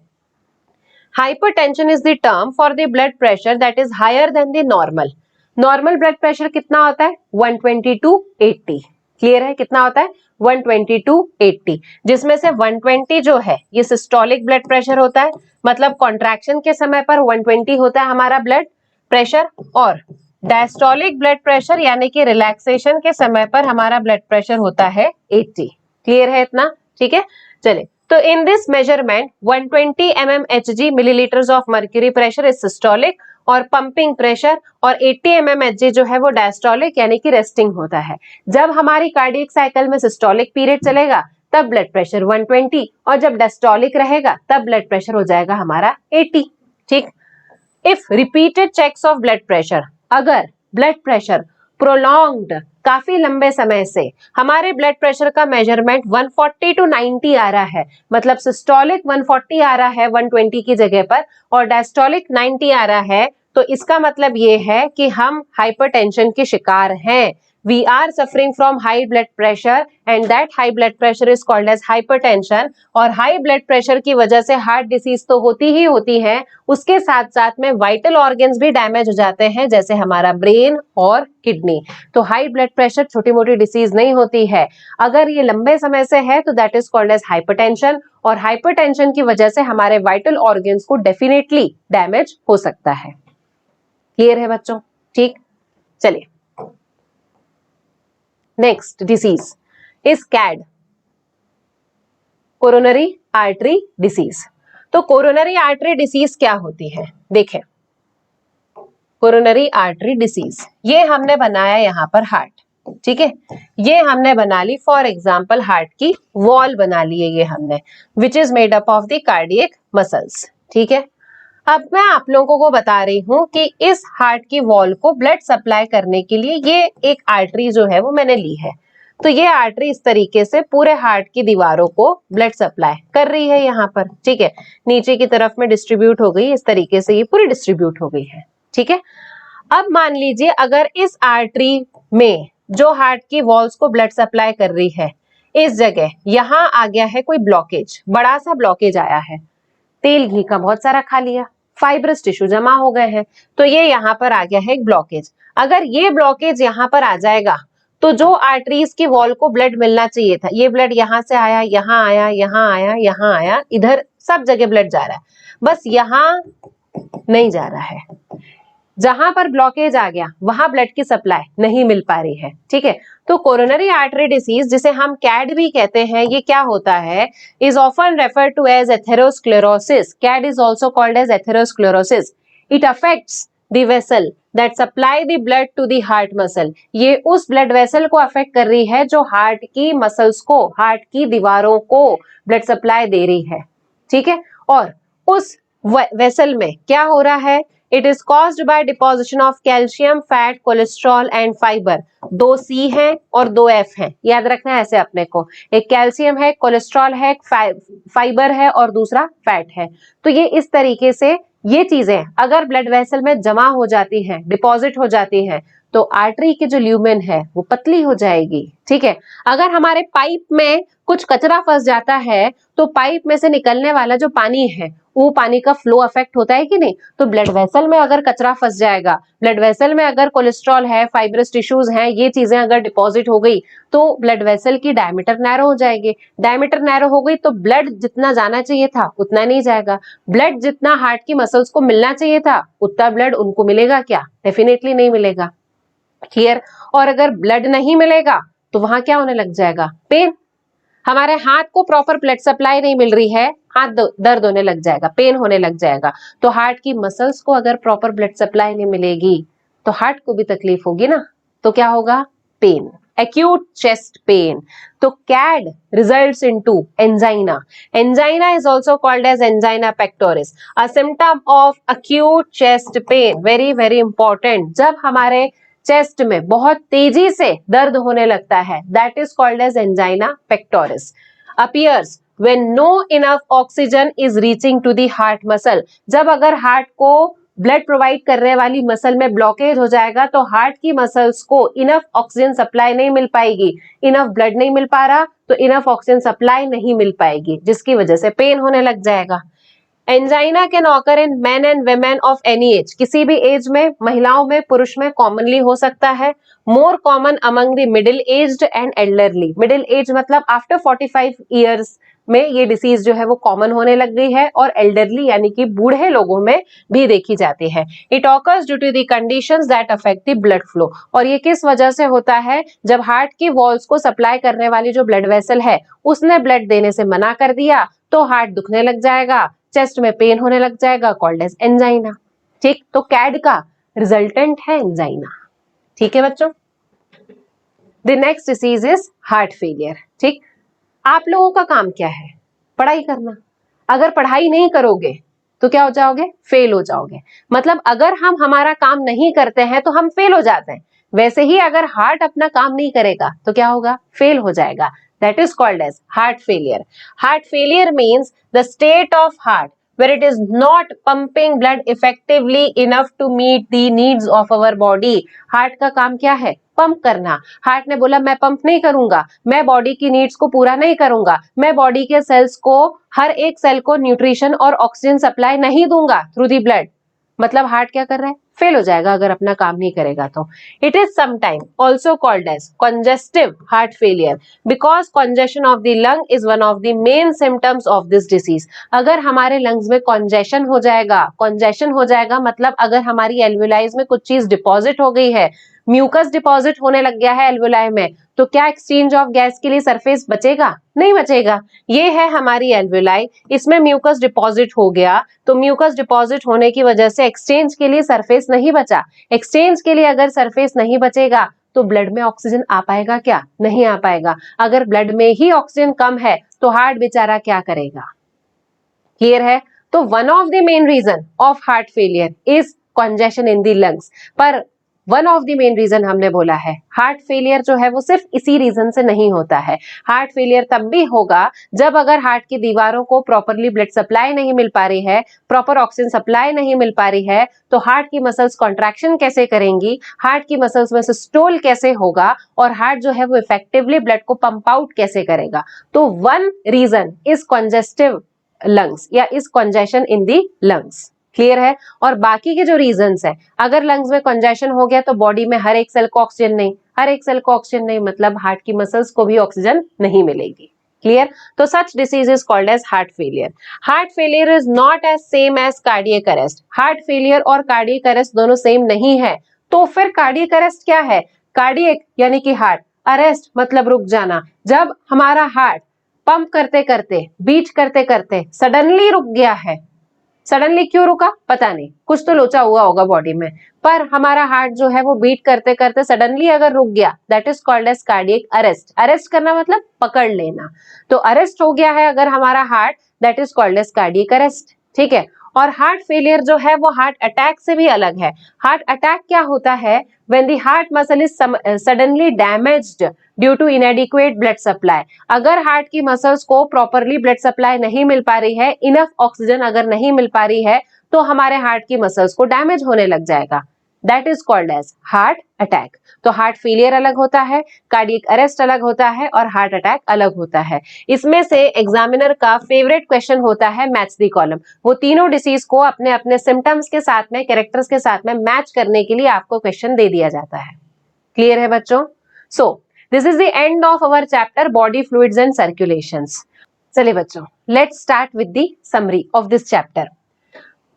Hypertension is the term for the blood pressure that is higher than the normal. Normal blood pressure कितना होता है? 120 to 80। क्लियर है? कितना होता है? 120 to 80, जिसमें से 120 जो है ये सिस्टोलिक ब्लड प्रेशर होता है, मतलब कॉन्ट्रैक्शन के समय पर 120 होता है हमारा ब्लड प्रेशर, और डायस्टोलिक ब्लड प्रेशर यानी कि रिलैक्सेशन के समय पर हमारा ब्लड प्रेशर होता है 80। क्लियर है इतना? ठीक है, चलिए। तो in this measurement 120 mmHg millilitres of mercury pressure is systolic और पंपिंग प्रेशर, और 80 mmHg जो है वो डायस्टोलिक यानी कि रेस्टिंग होता है। जब हमारी कार्डियक साइकिल में सिस्टोलिक पीरियड चलेगा तब ब्लड प्रेशर 120, और जब डायस्टोलिक रहेगा तब ब्लड प्रेशर हो जाएगा हमारा 80। ठीक। If repeated checks of blood pressure, अगर ब्लड प्रेशर प्रोलॉन्ग्ड काफी लंबे समय से हमारे ब्लड प्रेशर का मेजरमेंट 140 to 90 आ रहा है, मतलब सिस्टोलिक 140 आ रहा है 120 की जगह पर, और डायस्टोलिक 90 आ रहा है, तो इसका मतलब ये है कि हम हाइपरटेंशन के शिकार हैं। We are suffering from high blood pressure and that high blood pressure is called as hypertension। और हाई ब्लड प्रेशर की वजह से हार्ट डिसीज तो होती ही होती है, उसके साथ साथ में वाइटल ऑर्गन्स भी डैमेज हो जाते हैं, जैसे हमारा ब्रेन और किडनी। तो हाई ब्लड प्रेशर छोटी मोटी डिसीज नहीं होती है, अगर ये लंबे समय से है तो that is called as hypertension, और हाइपरटेंशन की वजह से हमारे वाइटल ऑर्गन्स को डेफिनेटली डैमेज हो सकता है। क्लियर है बच्चों? ठीक, चलिए। Next disease is CAD, coronary artery disease. तो कोरोनरी आर्टरी डिसीज क्या होती है? देखें, कोरोनरी आर्टरी डिसीज, ये हमने बनाया यहाँ पर हार्ट, ठीक है, ये हमने बना ली फॉर एग्जाम्पल हार्ट की वॉल बना ली है ये हमने, which is made up of the cardiac muscles. ठीक है, अब मैं आप लोगों को बता रही हूं कि इस हार्ट की वॉल को ब्लड सप्लाई करने के लिए ये एक आर्टरी जो है वो मैंने ली है। तो ये आर्टरी इस तरीके से पूरे हार्ट की दीवारों को ब्लड सप्लाई कर रही है यहाँ पर, ठीक है, नीचे की तरफ में डिस्ट्रीब्यूट हो गई, इस तरीके से ये पूरी डिस्ट्रीब्यूट हो गई है। ठीक है, अब मान लीजिए अगर इस आर्टरी में जो हार्ट की वॉल्स को ब्लड सप्लाई कर रही है, इस जगह यहाँ आ गया है कोई ब्लॉकेज, बड़ा सा ब्लॉकेज आया है, तेल घी का बहुत सारा खा लिया, फाइब्रस टिश्यू जमा हो गए हैं, तो ये यहाँ पर आ गया है एक ब्लॉकेज। अगर ये ब्लॉकेज यहाँ पर आ जाएगा तो जो आर्टरीज की वॉल को ब्लड मिलना चाहिए था, ये ब्लड यहाँ से आया, यहाँ आया, यहाँ आया, यहाँ आया, इधर सब जगह ब्लड जा रहा है, बस यहाँ नहीं जा रहा है। जहां पर ब्लॉकेज आ गया वहां ब्लड की सप्लाई नहीं मिल पा रही है। ठीक है, तो कोरोनरी आर्टरी डिसीज, जिसे हम कैड भी कहते हैं, ये क्या होता है? Is often referred to as atherosclerosis. CAD is also called as atherosclerosis. It affects the vessel that supply the blood to the heart muscle. ये उस ब्लड वेसल को अफेक्ट कर रही है जो हार्ट की मसल्स को, हार्ट की दीवारों को ब्लड सप्लाई दे रही है। ठीक है, और उस वेसल में क्या हो रहा है? It is caused by deposition of calcium, fat, cholesterol and fiber। 2 C हैं और 2 F हैं, याद रखना है ऐसे अपने को, एक कैल्शियम है, कोलेस्ट्रॉल है, फाइबर है और दूसरा फैट है। तो ये इस तरीके से ये चीजें अगर ब्लड वेसल में जमा हो जाती हैं, डिपॉजिट हो जाती हैं, तो आर्टरी की जो ल्यूमेन है वो पतली हो जाएगी। ठीक है, अगर हमारे पाइप में कुछ कचरा फंस जाता है तो पाइप में से निकलने वाला जो पानी है वो पानी का फ्लो अफेक्ट होता है कि नहीं? तो ब्लड वेसल में अगर कचरा फंस जाएगा, ब्लड वेसल में अगर कोलेस्ट्रॉल है, फाइब्रस टिश्यूज हैं, ये चीजें अगर डिपॉजिट हो गई तो ब्लड वेसल की डायमीटर नैरो हो जाएगी। डायमीटर नैरो हो गई तो ब्लड जितना जाना चाहिए था उतना नहीं जाएगा। ब्लड जितना हार्ट की मसल्स को मिलना चाहिए था उतना ब्लड उनको मिलेगा क्या? डेफिनेटली नहीं मिलेगा। क्लियर? और अगर ब्लड नहीं मिलेगा तो वहां क्या होने लग जाएगा? पेन। हमारे हाथ को प्रॉपर ब्लड सप्लाई नहीं मिल रही है, हाथ दर्द होने लग जाएगा, पेन होने लग जाएगा। तो हार्ट की मसल्स को अगर प्रॉपर ब्लड सप्लाई नहीं मिलेगी तो हार्ट को भी तकलीफ होगी ना। तो क्या होगा? Pain, acute chest pain. तो CAD results into angina. Angina is also called as angina pectoris, a symptom of acute chest pain. Very very important. जब हमारे चेस्ट में बहुत तेजी से दर्द होने लगता है, that is called as angina pectoris. Appears when no enough oxygen is reaching to the heart muscle. जब अगर हार्ट को ब्लड प्रोवाइड करने वाली मसल में ब्लॉकेज हो जाएगा तो हार्ट की मसल्स को इनफ ऑक्सीजन सप्लाई नहीं मिल पाएगी, इनफ ब्लड नहीं मिल पा रहा तो इनफ ऑक्सीजन सप्लाई नहीं मिल पाएगी, जिसकी वजह से पेन होने लग जाएगा। Angina can occur in main and women of any as, किसी भी एज में, महिलाओं में, पुरुष में कॉमनली हो सकता है। More common among the middle aged and elderly. Middle age मतलब आफ्टर 45 ईयर्स में ये डिसीज जो है वो कॉमन होने लग गई है, और एल्डरली यानी कि बूढ़े लोगों में भी देखी जाती है। It occurs due to the conditions that affect the blood flow. और ये किस वजह से होता है? जब हार्ट की वॉल्स को सप्लाई करने वाली जो ब्लड वेसल है उसने ब्लड देने से मना कर दिया तो हार्ट दुखने लग जाएगा, चेस्ट में पेन होने लग जाएगा, कॉल्ड एज एंजाइना। ठीक, तो कैड का रिजल्टेंट है एंजाइना। ठीक है बच्चों। The next disease is heart failure. ठीक, आप लोगों का काम क्या है? पढ़ाई करना। अगर पढ़ाई नहीं करोगे तो क्या हो जाओगे? फेल हो जाओगे। मतलब अगर हम हमारा काम नहीं करते हैं तो हम फेल हो जाते हैं, वैसे ही अगर हार्ट अपना काम नहीं करेगा तो क्या होगा? फेल हो जाएगा। That is called as heart failure. Heart failure means the state of heart where it is not pumping blood effectively enough to meet the needs of our body. Heart का काम क्या है? पंप करना। Heart ने बोला मैं pump नहीं करूंगा, मैं बॉडी की नीड्स को पूरा नहीं करूंगा, मैं बॉडी के सेल्स को, हर एक सेल को न्यूट्रिशन और ऑक्सीजन सप्लाई नहीं दूंगा थ्रू दी ब्लड। मतलब हार्ट क्या कर रहा है? फेल हो जाएगा अगर अपना काम नहीं करेगा तो। It is sometime also called as congestive heart failure because congestion of the lung is one of the main symptoms of this disease. अगर हमारे लंग्स में congestion हो जाएगा मतलब अगर हमारी एल्वुलाइज में कुछ चीज डिपॉजिट हो गई है, म्यूकस डिपॉजिट होने लग गया है एल्वुलाई में, तो क्या एक्सचेंज ऑफ गैस के लिए सरफेस बचेगा? नहीं बचेगा। ये है हमारी एल्वुलाई, इसमें म्यूकस डिपॉजिट हो गया तो म्यूकस डिपॉजिट होने की वजह से एक्सचेंज के लिए सरफेस नहीं बचा। एक्सचेंज के लिए अगर सरफेस नहीं बचेगा तो ब्लड में ऑक्सीजन आ पाएगा क्या? नहीं आ पाएगा। अगर ब्लड में ही ऑक्सीजन कम है तो हार्ट बेचारा क्या करेगा? क्लियर है? तो one of the main reason of heart failure is congestion in the lungs. पर one of the main reason हमने बोला है, हार्ट फेलियर जो है वो सिर्फ इसी रीजन से नहीं होता है। हार्ट फेलियर तब भी होगा जब अगर हार्ट की दीवारों को प्रॉपरली ब्लड सप्लाई नहीं मिल पा रही है, प्रॉपर ऑक्सीजन सप्लाई नहीं मिल पा रही है, तो हार्ट की मसल्स कॉन्ट्रैक्शन कैसे करेंगी, हार्ट की मसल्स में सिस्टोल कैसे होगा, और हार्ट जो है वो इफेक्टिवली ब्लड को पंप आउट कैसे करेगा। तो one reason is congestive lungs या is congestion in the lungs. Clear है? और बाकी के जो रीजंस है, अगर लंग्स में कंजेशन हो गया तो बॉडी में हर एक सेल को ऑक्सीजन नहीं, हर एक सेल को ऑक्सीजन नहीं मतलब हार्ट की मसल्स को भी ऑक्सीजन नहीं मिलेगी। क्लियर? तो such disease is called as heart failure. Heart failure is not as same as cardiac arrest. Heart failure और कार्डियक अरेस्ट दोनों सेम नहीं है। तो फिर कार्डियक अरेस्ट क्या है? कार्डियक यानी कि हार्ट, अरेस्ट मतलब रुक जाना। जब हमारा हार्ट पंप करते करते, बीट करते करते सडनली रुक गया है। सडनली क्यों रुका? पता नहीं, कुछ तो लोचा हुआ होगा बॉडी में, पर हमारा हार्ट जो है वो बीट करते करते सडनली अगर रुक गया, that is called as cardiac arrest. Arrest करना मतलब पकड़ लेना। तो अरेस्ट हो गया है अगर हमारा heart, that is called as cardiac arrest. ठीक है? और हार्ट फेलियर जो है वो हार्ट अटैक से भी अलग है। हार्ट अटैक क्या होता है? When the heart muscle is suddenly damaged due to inadequate blood supply. अगर हार्ट की मसल्स को प्रॉपरली ब्लड सप्लाई नहीं मिल पा रही है, इनफ ऑक्सीजन अगर नहीं मिल पा रही है, तो हमारे हार्ट की मसल्स को डैमेज होने लग जाएगा। That is called as heart attack. तो हार्ट फेलियर अलग होता है, कार्डियक अरेस्ट अलग होता है और हार्ट अटैक अलग होता है। इसमें से एग्जामिनर का फेवरेट क्वेश्चन होता है मैच द कॉलम। वो तीनों डिसीज को अपने अपने सिम्टम्स के साथ में, कैरेक्टर्स के साथ में मैच करने के लिए आपको क्वेश्चन दे दिया जाता है। क्लियर है बच्चों? So this is the end of our chapter body fluids and circulations. चलिए बच्चों, let's start with the summary of this chapter.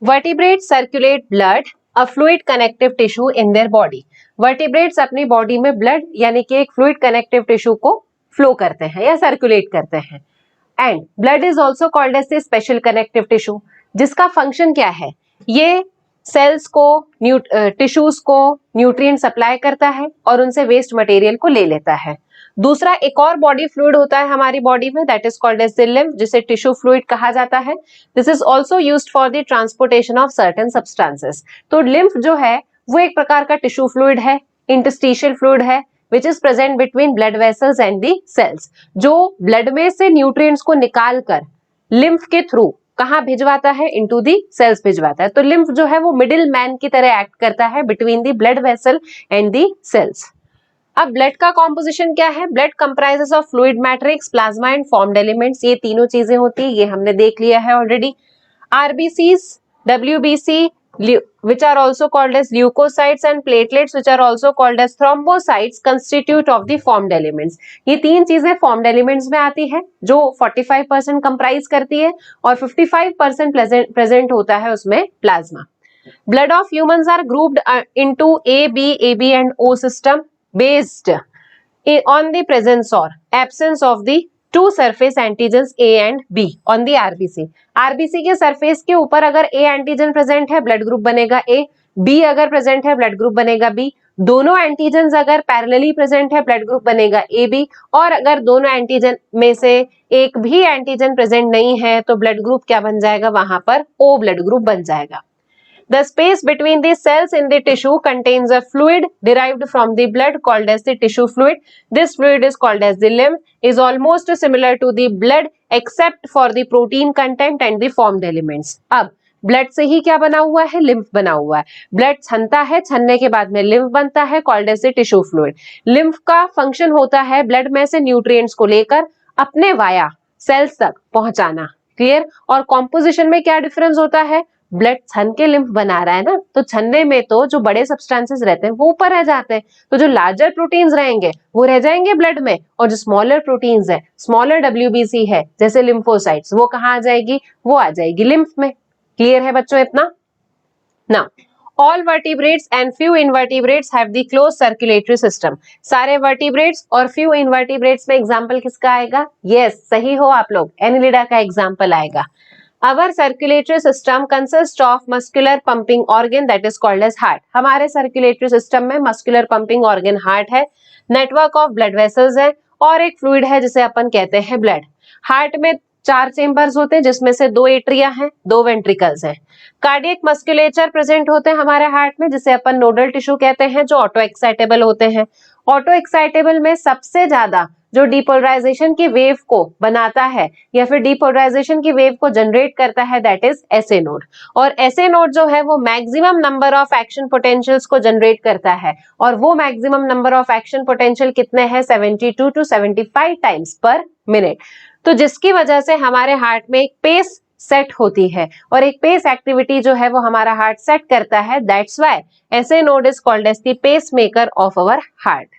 Vertebrates circulate blood, a fluid connective tissue in their body. Vertebrates अपनी body में blood यानी कि एक fluid connective tissue को flow करते हैं या सर्कुलेट करते हैं। And blood is also called as the special connective tissue, जिसका फंक्शन क्या है? ये सेल्स को, टिश्यूज को न्यूट्रिएंट सप्लाई करता है और उनसे वेस्ट मटेरियल को ले लेता है। दूसरा एक और बॉडी फ्लूइड होता है हमारी बॉडी में, that is called as the lymph, जिसे टिश्यू फ्लूइड कहा जाता है। This is also used for the transportation of certain substances. तो लिम्फ जो है वो एक प्रकार का टिश्यू फ्लूइड है, इंटरस्टिशियल फ्लूइड है, which is present between blood vessels and the cells, जो ब्लड में से न्यूट्रिएंट्स को निकाल कर लिम्फ के थ्रू कहाँ भिजवाता है? इनटू दी सेल्स भिजवाता है। तो लिम्फ जो है वो मिडिल मैन की तरह एक्ट करता है between the blood vessel and the cells. अब ब्लड का कॉम्पोजिशन क्या है? Blood comprises of fluid matrix, plasma and formed elements. ये तीनों चीजें होती है, ये हमने देख लिया है already. RBCs, WBC which are also called as leukocytes and platelets which are also called as thrombocytes constitute of the formed elements। ये तीन चीजें formed elements में आती है जो 45% कंप्राइज करती है और 55% प्रेजेंट होता है उसमें plasma. Blood of humans are grouped into A, B, AB and O system based on the presence or absence of the two surface antigen A and B on the RBC. RBC के surface के ऊपर अगर A antigen present है, blood group बनेगा A. B अगर present है, blood group बनेगा B. दोनों एंटीजन अगर पैरेलली प्रेजेंट है, ब्लड ग्रुप बनेगा ए बी। और अगर दोनों एंटीजन में से एक भी एंटीजन प्रेजेंट नहीं है तो ब्लड ग्रुप क्या बन जाएगा? वहां पर ओ ब्लड ग्रुप बन जाएगा। The space between the cells in the tissue contains a fluid derived from the blood called as the tissue fluid. This fluid is called as the lymph, is almost similar to the blood except for the protein content and the formed elements. अब blood से ही क्या बना हुआ है? Lymph बना हुआ है। Blood छनता है, छनने के बाद में लिम्फ बनता है called as the tissue fluid. Lymph का फंक्शन होता है ब्लड में से न्यूट्रिएंट्स को लेकर अपने वाया सेल्स तक पहुंचाना। क्लियर? और कॉम्पोजिशन में क्या डिफरेंस होता है? ब्लड छन के लिम्फ बना रहा है ना, तो छनने में तो जो बड़े सब्सटेंसेस रहते हैं वो ऊपर रह जाते हैं, तो जो लार्जर प्रोटीन्स रहेंगे वो रह जाएंगे ब्लड में, और जो स्मॉलर प्रोटीन्स है, स्मॉलर डब्ल्यूबीसी है जैसे लिम्फोसाइट्स, वो कहाँ आ जाएगी? वो आ जाएगी लिम्फ में। क्लियर है बच्चों इतना? Now all vertebrates and few invertebrates have the close circulatory system. सारे वर्टिब्रेट्स और फ्यू इनवर्टिब्रेट्स में एग्जाम्पल किसका आएगा? यस, सही हो आप लोग, एनिलिडा का एग्जाम्पल आएगा। Our circulatory system consists of muscular pumping organ that is called as heart। हमारे circulatory system में muscular pumping organ heart है, network of blood vessels है और एक fluid है जिसे अपन कहते हैं blood। हार्ट में 4 चेम्बर्स होते हैं जिसमें से 2 एट्रिया हैं, 2 वेंट्रिकल्स हैं। कार्डियक मस्कुलेचर प्रेजेंट होते हैं हमारे हार्ट में जिसे अपन नोडल टिश्यू कहते हैं, जो ऑटो एक्साइटेबल होते हैं। ऑटो एक्साइटेबल में सबसे ज्यादा जो डीपोलराइजेशन की वेव को बनाता है या फिर डीपोलराइजेशन की वेव को जनरेट करता है दैट इज एसए नोड। और एसए नोड जो है वो maximum number of action potentials को जनरेट करता है, और वो maximum number of action potential कितने हैं? 72 to 75 टाइम्स पर मिनट। तो जिसकी वजह से हमारे हार्ट में एक पेस सेट होती है और एक पेस एक्टिविटी जो है वो हमारा हार्ट सेट करता है। That's why SA node is called as the pace maker of our heart.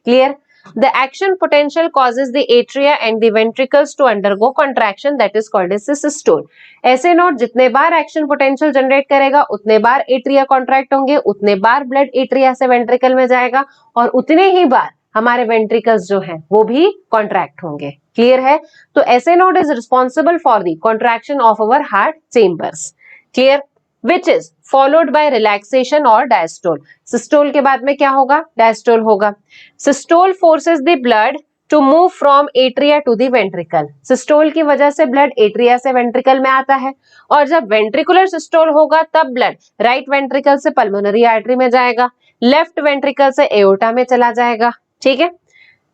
Clear? The action potential causes the atria and the ventricles to undergo contraction that is called as the systole। ऐसे node जितने बार action potential generate करेगा उतने बार atria contract होंगे, उतने बार blood atria से ventricle में जाएगा और उतने ही बार हमारे वेंट्रिकल्स जो हैं वो भी कॉन्ट्रैक्ट होंगे। क्लियर है? तो ऐसे node is responsible for the contraction of our heart chambers. Clear? Which is followed by relaxation or diastole। Systole के बाद में क्या होगा? डायस्टोल होगा। Systole forces the blood to move from atria to the ventricle। Systole की वजह से blood atria से वेंट्रिकल में आता है, और जब वेंट्रिकुलर सिस्टोल होगा तब ब्लड राइट वेंट्रिकल से पल्मोनरी आर्टरी में जाएगा, लेफ्ट वेंट्रिकल से एओर्टा में चला जाएगा। ठीक है?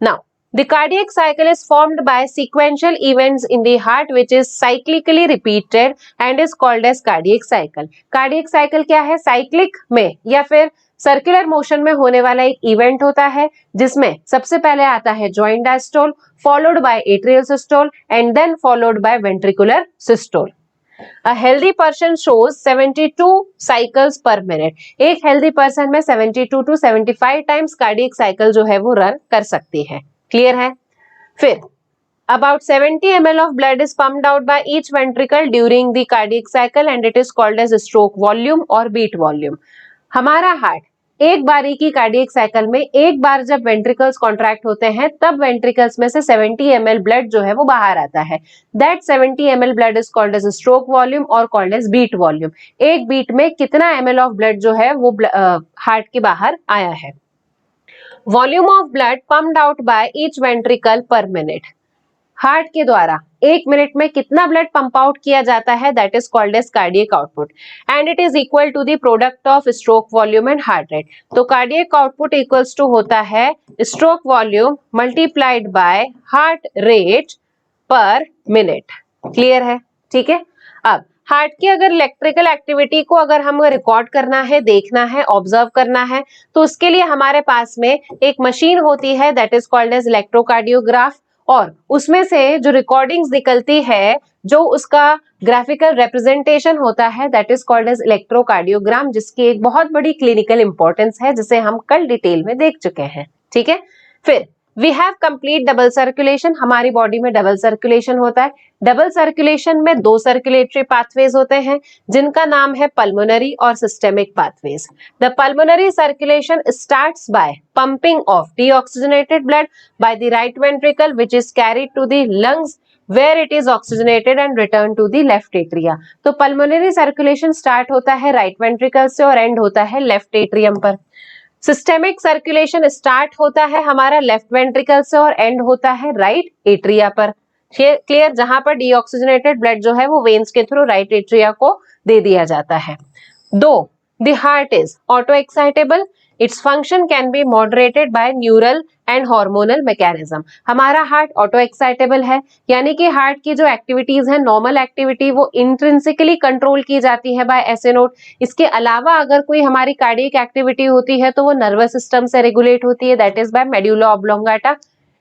Now the cardiac cycle is formed by sequential events in the heart which is cyclically repeated and is called as cardiac cycle। cardiac cycle क्या है? cyclic में या फिर सर्कुलर मोशन में होने वाला एक इवेंट होता है जिसमें सबसे पहले आता है joint diastole, followed by atrial systole and then followed by ventricular systole. A healthy person shows 72 cycles per minute. एक healthy person में 72 to 75 times cardiac cycle जो है वो रन कर सकती है। क्लियर है? फिर about 70 ml of blood is pumped out by each ventricle during the cardiac cycle and it is called as stroke volume और beat volume. हमारा हार्ट एक बारी की कार्डियक साइकिल में एक बार जब वेंट्रिकल्स कॉन्ट्रैक्ट होते हैं तब वेंट्रिकल्स में से 70 ml ब्लड जो है वो बाहर आता है। That 70 ml blood is called as stroke volume और कॉल्ड एज बीट वॉल्यूम। एक बीट में कितना ml ऑफ ब्लड जो है वो हार्ट के बाहर आया है। Volume of blood pumped out by each ventricle per minute. Heart के द्वारा एक मिनट में कितना ब्लड पंप आउट किया जाता है that is called as cardiac output and it is equal to the product of stroke volume and heart rate. तो cardiac output equals to होता है stroke volume multiplied by heart rate per minute. Clear है? ठीक है। अब heart की अगर electrical activity को अगर हम रिकॉर्ड करना है, देखना है, ऑब्जर्व करना है तो उसके लिए हमारे पास में एक मशीन होती है that is called as electrocardiograph और उसमें से जो रिकॉर्डिंग्स निकलती है जो उसका ग्राफिकल रिप्रेजेंटेशन होता है that is called as electrocardiogram जिसकी एक बहुत बड़ी क्लिनिकल इंपॉर्टेंस है जिसे हम कल डिटेल में देख चुके हैं। ठीक है। फिर we have complete double circulation. हमारी बॉडी में डबल सर्कुलेशन होता है। डबल सर्कुलेशन में दो सर्कुलेटरी पाथवेज होते हैं जिनका नाम है पल्मोनरी और systemic pathways. The pulmonary circulation starts by pumping of deoxygenated blood by the right ventricle which is carried to the lungs where it is oxygenated and returned to the left atria। तो pulmonary circulation start होता है right ventricle से और and होता है left atrium पर। Systemic circulation start होता है हमारा लेफ्ट वेंट्रिकल से और एंड होता है राइट एट्रिया पर। क्लियर? जहां पर डीऑक्सीजनेटेड ब्लड जो है वो वेन्स के थ्रू राइट एट्रिया को दे दिया जाता है। दो the heart is auto excitable, its function can be moderated by neural and hormonal mechanism. हमारा हार्ट ऑटो एक्साइटेबल है यानी कि हार्ट की जो एक्टिविटीज है नॉर्मल एक्टिविटी वो इंट्रिंसिकली कंट्रोल की जाती है बाय एसए नोड। इसके अलावा अगर कोई हमारी कार्डियक एक्टिविटी होती है तो वो नर्वस सिस्टम से रेगुलेट होती है that is by medulla oblongata.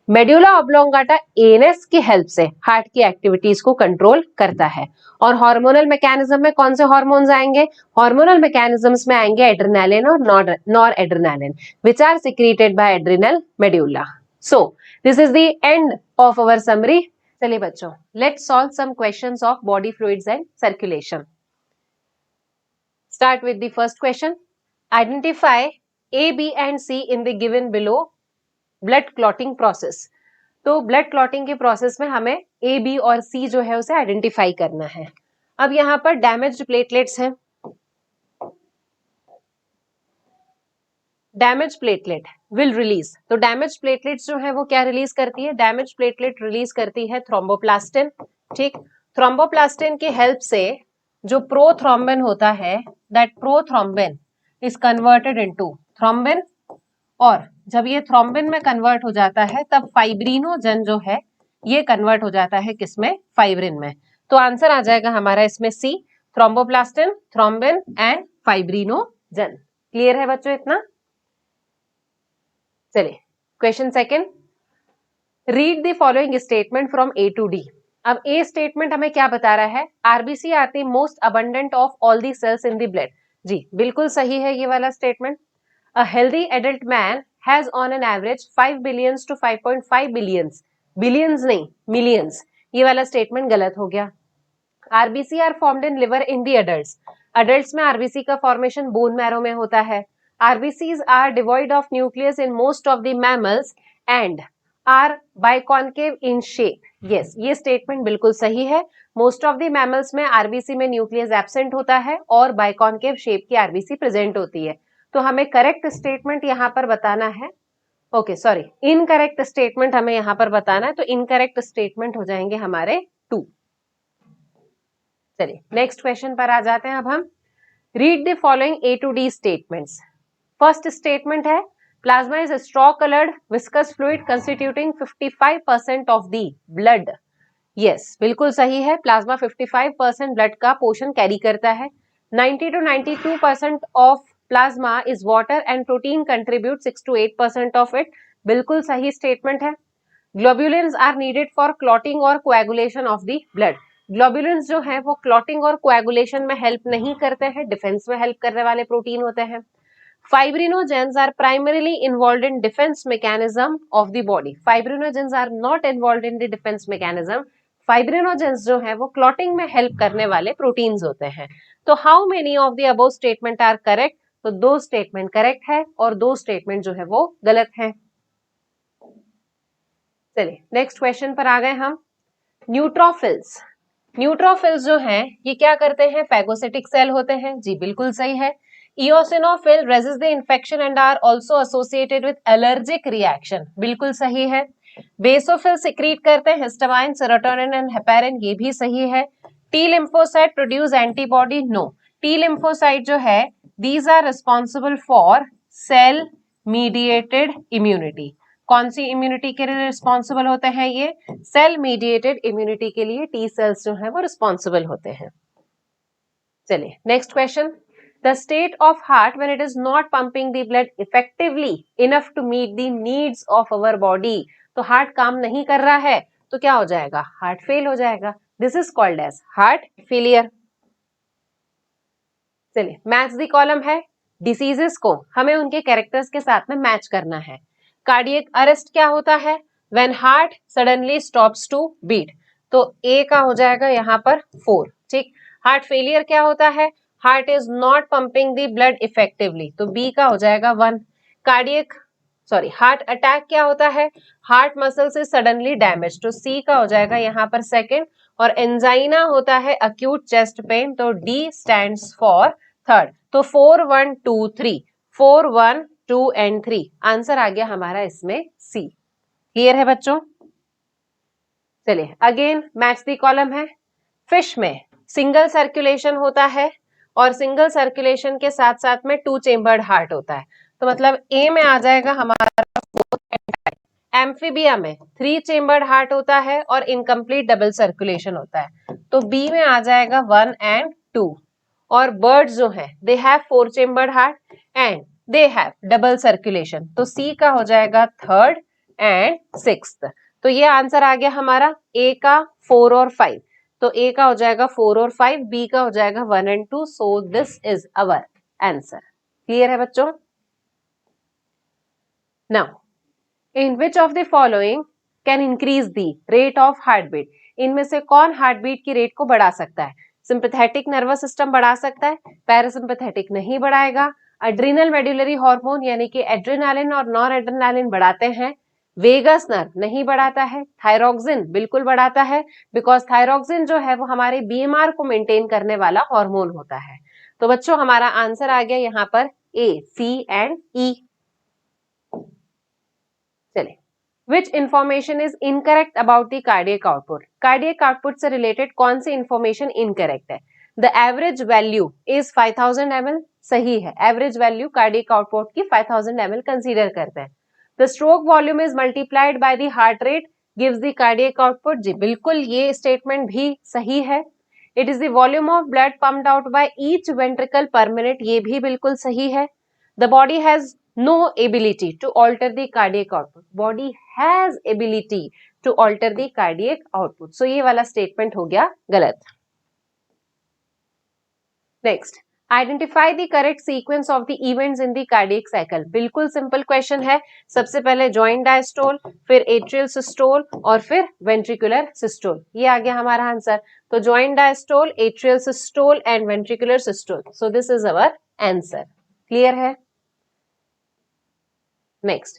Medulla oblongata ANS की हेल्प से हार्ट की एक्टिविटीज को कंट्रोल करता है। और हार्मोनल मैकेनिज्म में कौन से हार्मोन्स आएंगे? हार्मोनल मैकेनिज्म्स में आएंगे एड्रेनालिन और nor adrenaline which are secreted by adrenal medulla. So this is the end of our summary. चलिए बच्चों, let's solve some questions of body fluids and circulation. Start with the first question. Identify A, B and C in the given below blood clotting process. तो blood clotting के process में हमें ए, B और सी जो है उसे आइडेंटिफाई करना है। अब यहाँ पर डैमेज्ड प्लेटलेट्स हैं। डैमेज प्लेटलेट विल रिलीज, तो डैमेज प्लेटलेट्स जो है वो क्या रिलीज करती है? डैमेज प्लेटलेट रिलीज करती है थ्रोम्बोप्लास्टिन। ठीक, थ्रोम्बोप्लास्टिन की हेल्प से जो प्रोथ्रोम्बिन होता है that prothrombin is converted into thrombin और जब ये थ्रोम्बिन में कन्वर्ट हो जाता है तब फाइब्रिनोजन जो है ये कन्वर्ट हो जाता है किसमें? फाइब्रिन में। तो आंसर आ जाएगा हमारा इसमें C, thromboplastin, thrombin and fibrinogen. Clear है बच्चों इतना? चलिए question second, read the following statement from A to D. अब ए स्टेटमेंट हमें क्या बता रहा है? RBC are the most abundant of all the cells in the blood. जी बिल्कुल सही है ये वाला स्टेटमेंट। A healthy adult man has on an average 5 billions to 5.5 billions, billions नहीं millions, ये वाला स्टेटमेंट गलत हो गया। RBC are formed in liver in the adults. Adults में आरबीसी का फॉर्मेशन बोन मैरो में होता है। RBCs are devoid of nucleus in most of the mammals and are biconcave in shape. Yes, ये स्टेटमेंट बिल्कुल सही है। मोस्ट ऑफ द मैमल्स में आरबीसी में न्यूक्लियस एब्सेंट होता है और बाइकॉन्केव शेप की आरबीसी प्रेजेंट होती है। तो हमें करेक्ट स्टेटमेंट यहां पर बताना है, ओके सॉरी इनकरेक्ट स्टेटमेंट हमें यहां पर बताना है। तो इनकरेक्ट स्टेटमेंट हो जाएंगे हमारे 2। चलिए नेक्स्ट क्वेश्चन पर आ जाते हैं अब हम। Read the following A to D statements. First statement है plasma is straw coloured viscous fluid constituting 55% of the blood. Yes बिल्कुल सही है, प्लाज्मा 55% ब्लड का पोर्शन कैरी करता है। 90 to 92% of plasma is water and protein contribute 6 to 8% of it. बिल्कुल सही statement है। Globulins are needed for clotting और coagulation of the blood. Globulins जो है वो क्लॉटिंग और कोएगुलेशन में हेल्प नहीं करते हैं, डिफेंस में हेल्प करने वाले प्रोटीन होते हैं। Fibrinogens are primarily involved in defense mechanism of the body. Fibrinogens are not involved in the defense mechanism. Fibrinogens जो है वो क्लॉटिंग में हेल्प करने वाले प्रोटीन्स होते हैं। तो how many of the above statement are correct? तो 2 स्टेटमेंट करेक्ट है और 2 स्टेटमेंट जो है वो गलत है। चलिए नेक्स्ट क्वेश्चन पर आ गए हम। न्यूट्रोफिल्स। न्यूट्रोफिल्स जो हैं ये क्या करते हैं? फैगोसिटिक सेल होते हैं। जी बिल्कुल सही है। Eosinophil resist the infection and are also associated with allergic reaction. बिल्कुल सही है। बेसोफिल सिक्रीट करते हैं हिस्टामाइन, सेरोटोनिन एंड हेपेरिन। ये भी सही है। T lymphocyte produce antibody. No. T lymphocyte जो है these are responsible for cell mediated immunity. कौन सी इम्यूनिटी के लिए रिस्पॉन्सिबल होते हैं? ये सेल मीडिएटेड इम्यूनिटी के लिए टी सेल्स जो है वो रिस्पॉन्सिबल होते हैं। चलिए next question. The state of heart when it is not pumping the blood effectively enough to meet the needs of our body. तो हार्ट काम नहीं कर रहा है तो क्या हो जाएगा? हार्ट फेल हो जाएगा। This is called as heart failure. चलिए मैच द कॉलम है। डिसीजेस को हमें उनके कैरेक्टर्स के साथ में मैच करना है। कार्डियक अरेस्ट क्या होता है? When heart suddenly stops to beat. तो ए का हो जाएगा यहाँ पर 4। ठीक। हार्ट फेलियर क्या होता है? Heart is not pumping the blood effectively. तो बी का हो जाएगा 1। कार्डियक हार्ट अटैक क्या होता है? हार्ट मसल से सडनली डैमेज। तो सी का हो जाएगा यहाँ पर 2nd। और एंजाइना होता है अक्यूट चेस्ट पेन। तो डी स्टैंड्स फॉर 3rd। तो 4 1 2 3 4 1 2 एंड 3 आंसर आ गया हमारा इसमें सी। क्लियर है बच्चों? चलिए अगेन मैच द कॉलम है। फिश में सिंगल सर्कुलेशन होता है और सिंगल सर्कुलेशन के साथ साथ में 2 चेम्बर्ड हार्ट होता है। तो मतलब ए में आ जाएगा हमारा 4। एम्फीबिया में 3 चेम्बर्ड हार्ट होता है और इनकम्प्लीट डबल सर्कुलेशन होता है। तो बी में आ जाएगा 1 and 2। और बर्ड्स जो है they have 4 chambered heart and they have double circulation. तो सी का हो जाएगा 3rd and 6th। तो ये आंसर आ गया हमारा ए का 4 और 5। तो ए का हो जाएगा 4 और 5, बी का हो जाएगा 1 and 2। So this is our answer. Clear है बच्चों? Now in which of the following can increase the rate of heart beat? इनमें से कौन हार्ट बीट की रेट को बढ़ा सकता है? सिंपैथेटिक नर्वस सिस्टम बढ़ा सकता है, पैरासिम्पैथेटिक नहीं बढ़ाएगा। एड्रिनल मेडुलरी हार्मोन यानी कि एड्रेनालिन और नॉर एड्रेनालिन बढ़ाते हैं। वेगस नर्व नहीं बढ़ाता है। थायरोक्सिन बिल्कुल बढ़ाता है, बिकॉज थायरोक्सिन जो है वो हमारे बीएमआर को मेंटेन करने वाला हार्मोन होता है। तो बच्चों हमारा आंसर आ गया यहाँ पर ए, सी एंड ई। चलिए which information is incorrect about the cardiac output? Cardiac output से रिलेटेड कौन सी इंफॉर्मेशन इनकरेक्ट है? The average value is 5000 ml। सही है, एवरेज वैल्यू कार्डियक आउटपुट की 5000 ml कंसीडर करते हैं। The stroke volume is multiplied by the heart rate gives the cardiac output. जी बिल्कुल ये स्टेटमेंट भी सही है। It is the volume of blood pumped out by each ventricle per minute. ये भी बिल्कुल सही है। The body has no ability to alter the cardiac output. Body has ability to alter the cardiac output. So ये वाला statement हो गया गलत। Next, identify the correct sequence of the events in the cardiac cycle. बिल्कुल simple question है। सबसे पहले joint diastole, फिर atrial systole और फिर ventricular systole। ये आ गया हमारा आंसर। तो joint diastole, atrial systole and ventricular systole. So this is our answer. Clear है? Next,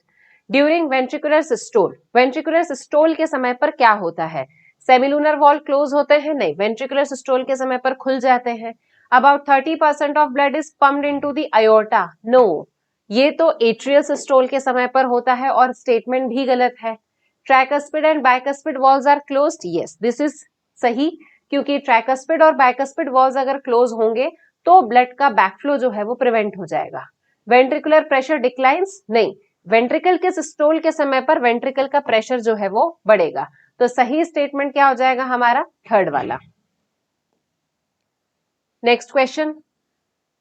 during ventricular systole, ventricular systole के समय पर क्या होता है? सेमिलुनर वॉल क्लोज होते हैं? नहीं, वेंट्रिकुलर सिस्टोल के समय पर खुल जाते हैं। About 30% of blood is pumped into the aorta. No, ये तो एट्रियल सिस्टोल के समय पर होता है और स्टेटमेंट भी गलत है। Tricuspid and bicuspid valves are closed. Yes, this is सही, क्योंकि ट्राइकस्पिड और बाइकस्पिड वॉल्स अगर क्लोज होंगे तो ब्लड का बैकफ्लो जो है वो प्रिवेंट हो जाएगा। Ventricular pressure declines? नहीं, वेंट्रिकल के सिस्टोल के समय पर वेंट्रिकल का प्रेशर जो है वो बढ़ेगा। तो सही स्टेटमेंट क्या हो जाएगा हमारा? 3rd वाला। Next question,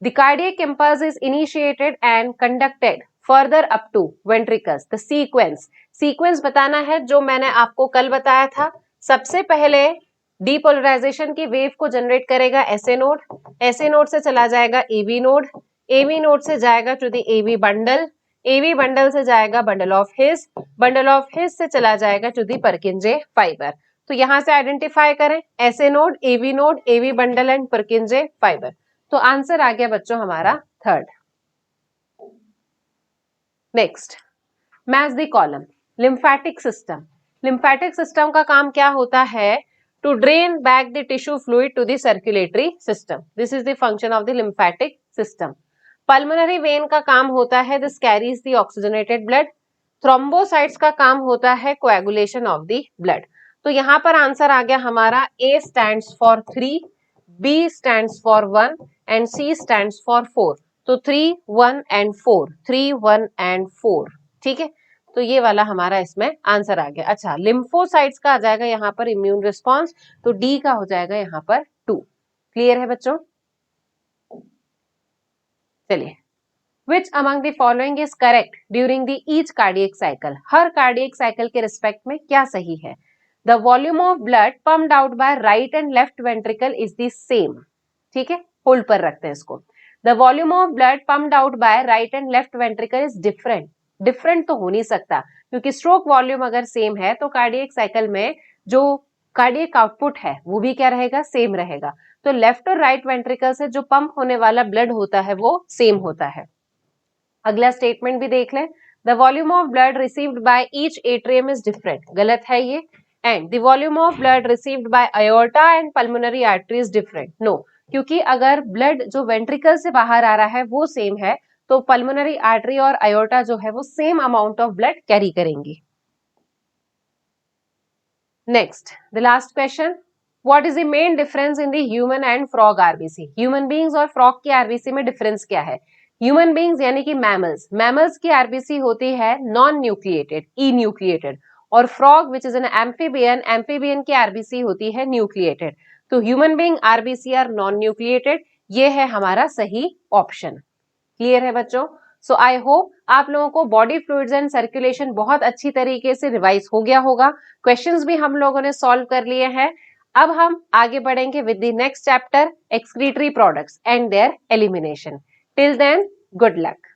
The cardiac impulse is initiated and conducted further up to ventricles. The sequence बताना है जो मैंने आपको कल बताया था। सबसे पहले डीपोलराइजेशन की वेव को जनरेट करेगा एसए नोड, एसए नोड से चला जाएगा एवी नोड, एवी नोड से जाएगा to the AV bundle, AV bundle से जाएगा bundle of His, bundle of His से चला जाएगा टू द परकिंजे फाइबर। तो यहां से आइडेंटिफाई करें SA node, AV bundle and Purkinje fibre. तो आंसर आ गया बच्चों हमारा third. Next, match the column. Lymphatic system, lymphatic system का काम क्या होता है? To drain back the tissue fluid to the circulatory system. This is the function of the lymphatic system. Pulmonary vein का काम होता है this carries the oxygenated blood. Thrombocytes का काम होता है कोएगुलेशन ऑफ द ब्लड। तो यहां पर आंसर आ गया हमारा A stands for 3, B stands for 1 and C stands for 4। तो 3, 1 एंड 4, 3, 1 एंड 4। ठीक है, तो ये वाला हमारा इसमें आंसर आ गया। अच्छा, लिम्फोसाइट्स का आ जाएगा यहाँ पर इम्यून रिस्पॉन्स, तो डी का हो जाएगा यहाँ पर 2। क्लियर है बच्चों? चलिए, Which among the following is correct during the each cardiac cycle? Her cardiac cycle के रिस्पेक्ट में क्या सही है? The volume of blood pumped out by right and left ventricle is the same. ठीक है, होल्ड पर रखते हैं इसको। The volume of blood pumped out by right and left ventricle is different. Different तो हो नहीं सकता, क्योंकि स्ट्रोक वॉल्यूम अगर सेम है तो कार्डियक साइकिल में जो कार्डियक आउटपुट है वो भी क्या रहेगा? सेम रहेगा। तो लेफ्ट और राइट वेंट्रिकल से जो पंप होने वाला ब्लड होता है वो सेम होता है। अगला स्टेटमेंट भी देख लें। The volume of blood received by each atrium is different, गलत है ये। And the volume of blood received by aorta and pulmonary artery is different, no, क्योंकि अगर ब्लड जो वेंट्रिकल से बाहर आ रहा है वो सेम है तो पल्मोनरी आर्टरी और अयोर्टा जो है वो same amount of blood carry करेंगी। Next, the last question, what is the main difference in the human and frog RBC? Human beings और फ्रॉग की आरबीसी में डिफरेंस क्या है? ह्यूमन बीइंग्स यानी कि मैमल्स, मैमल्स की आरबीसी होती है नॉन न्यूक्लिएटेड, ई न्यूक्लिएटेड, और frog which is an amphibian, amphibian की आरबीसी होती है न्यूक्लिएटेड। तो human being RBC are non nucleated, ये है हमारा सही ऑप्शन। क्लियर है बच्चों? सो आई होप आप लोगों को बॉडी फ्लूइड्स एंड सर्कुलेशन बहुत अच्छी तरीके से रिवाइज हो गया होगा। क्वेश्चंस भी हम लोगों ने सॉल्व कर लिए हैं। अब हम आगे बढ़ेंगे with the next chapter, excretory products and their elimination. Till then, good luck.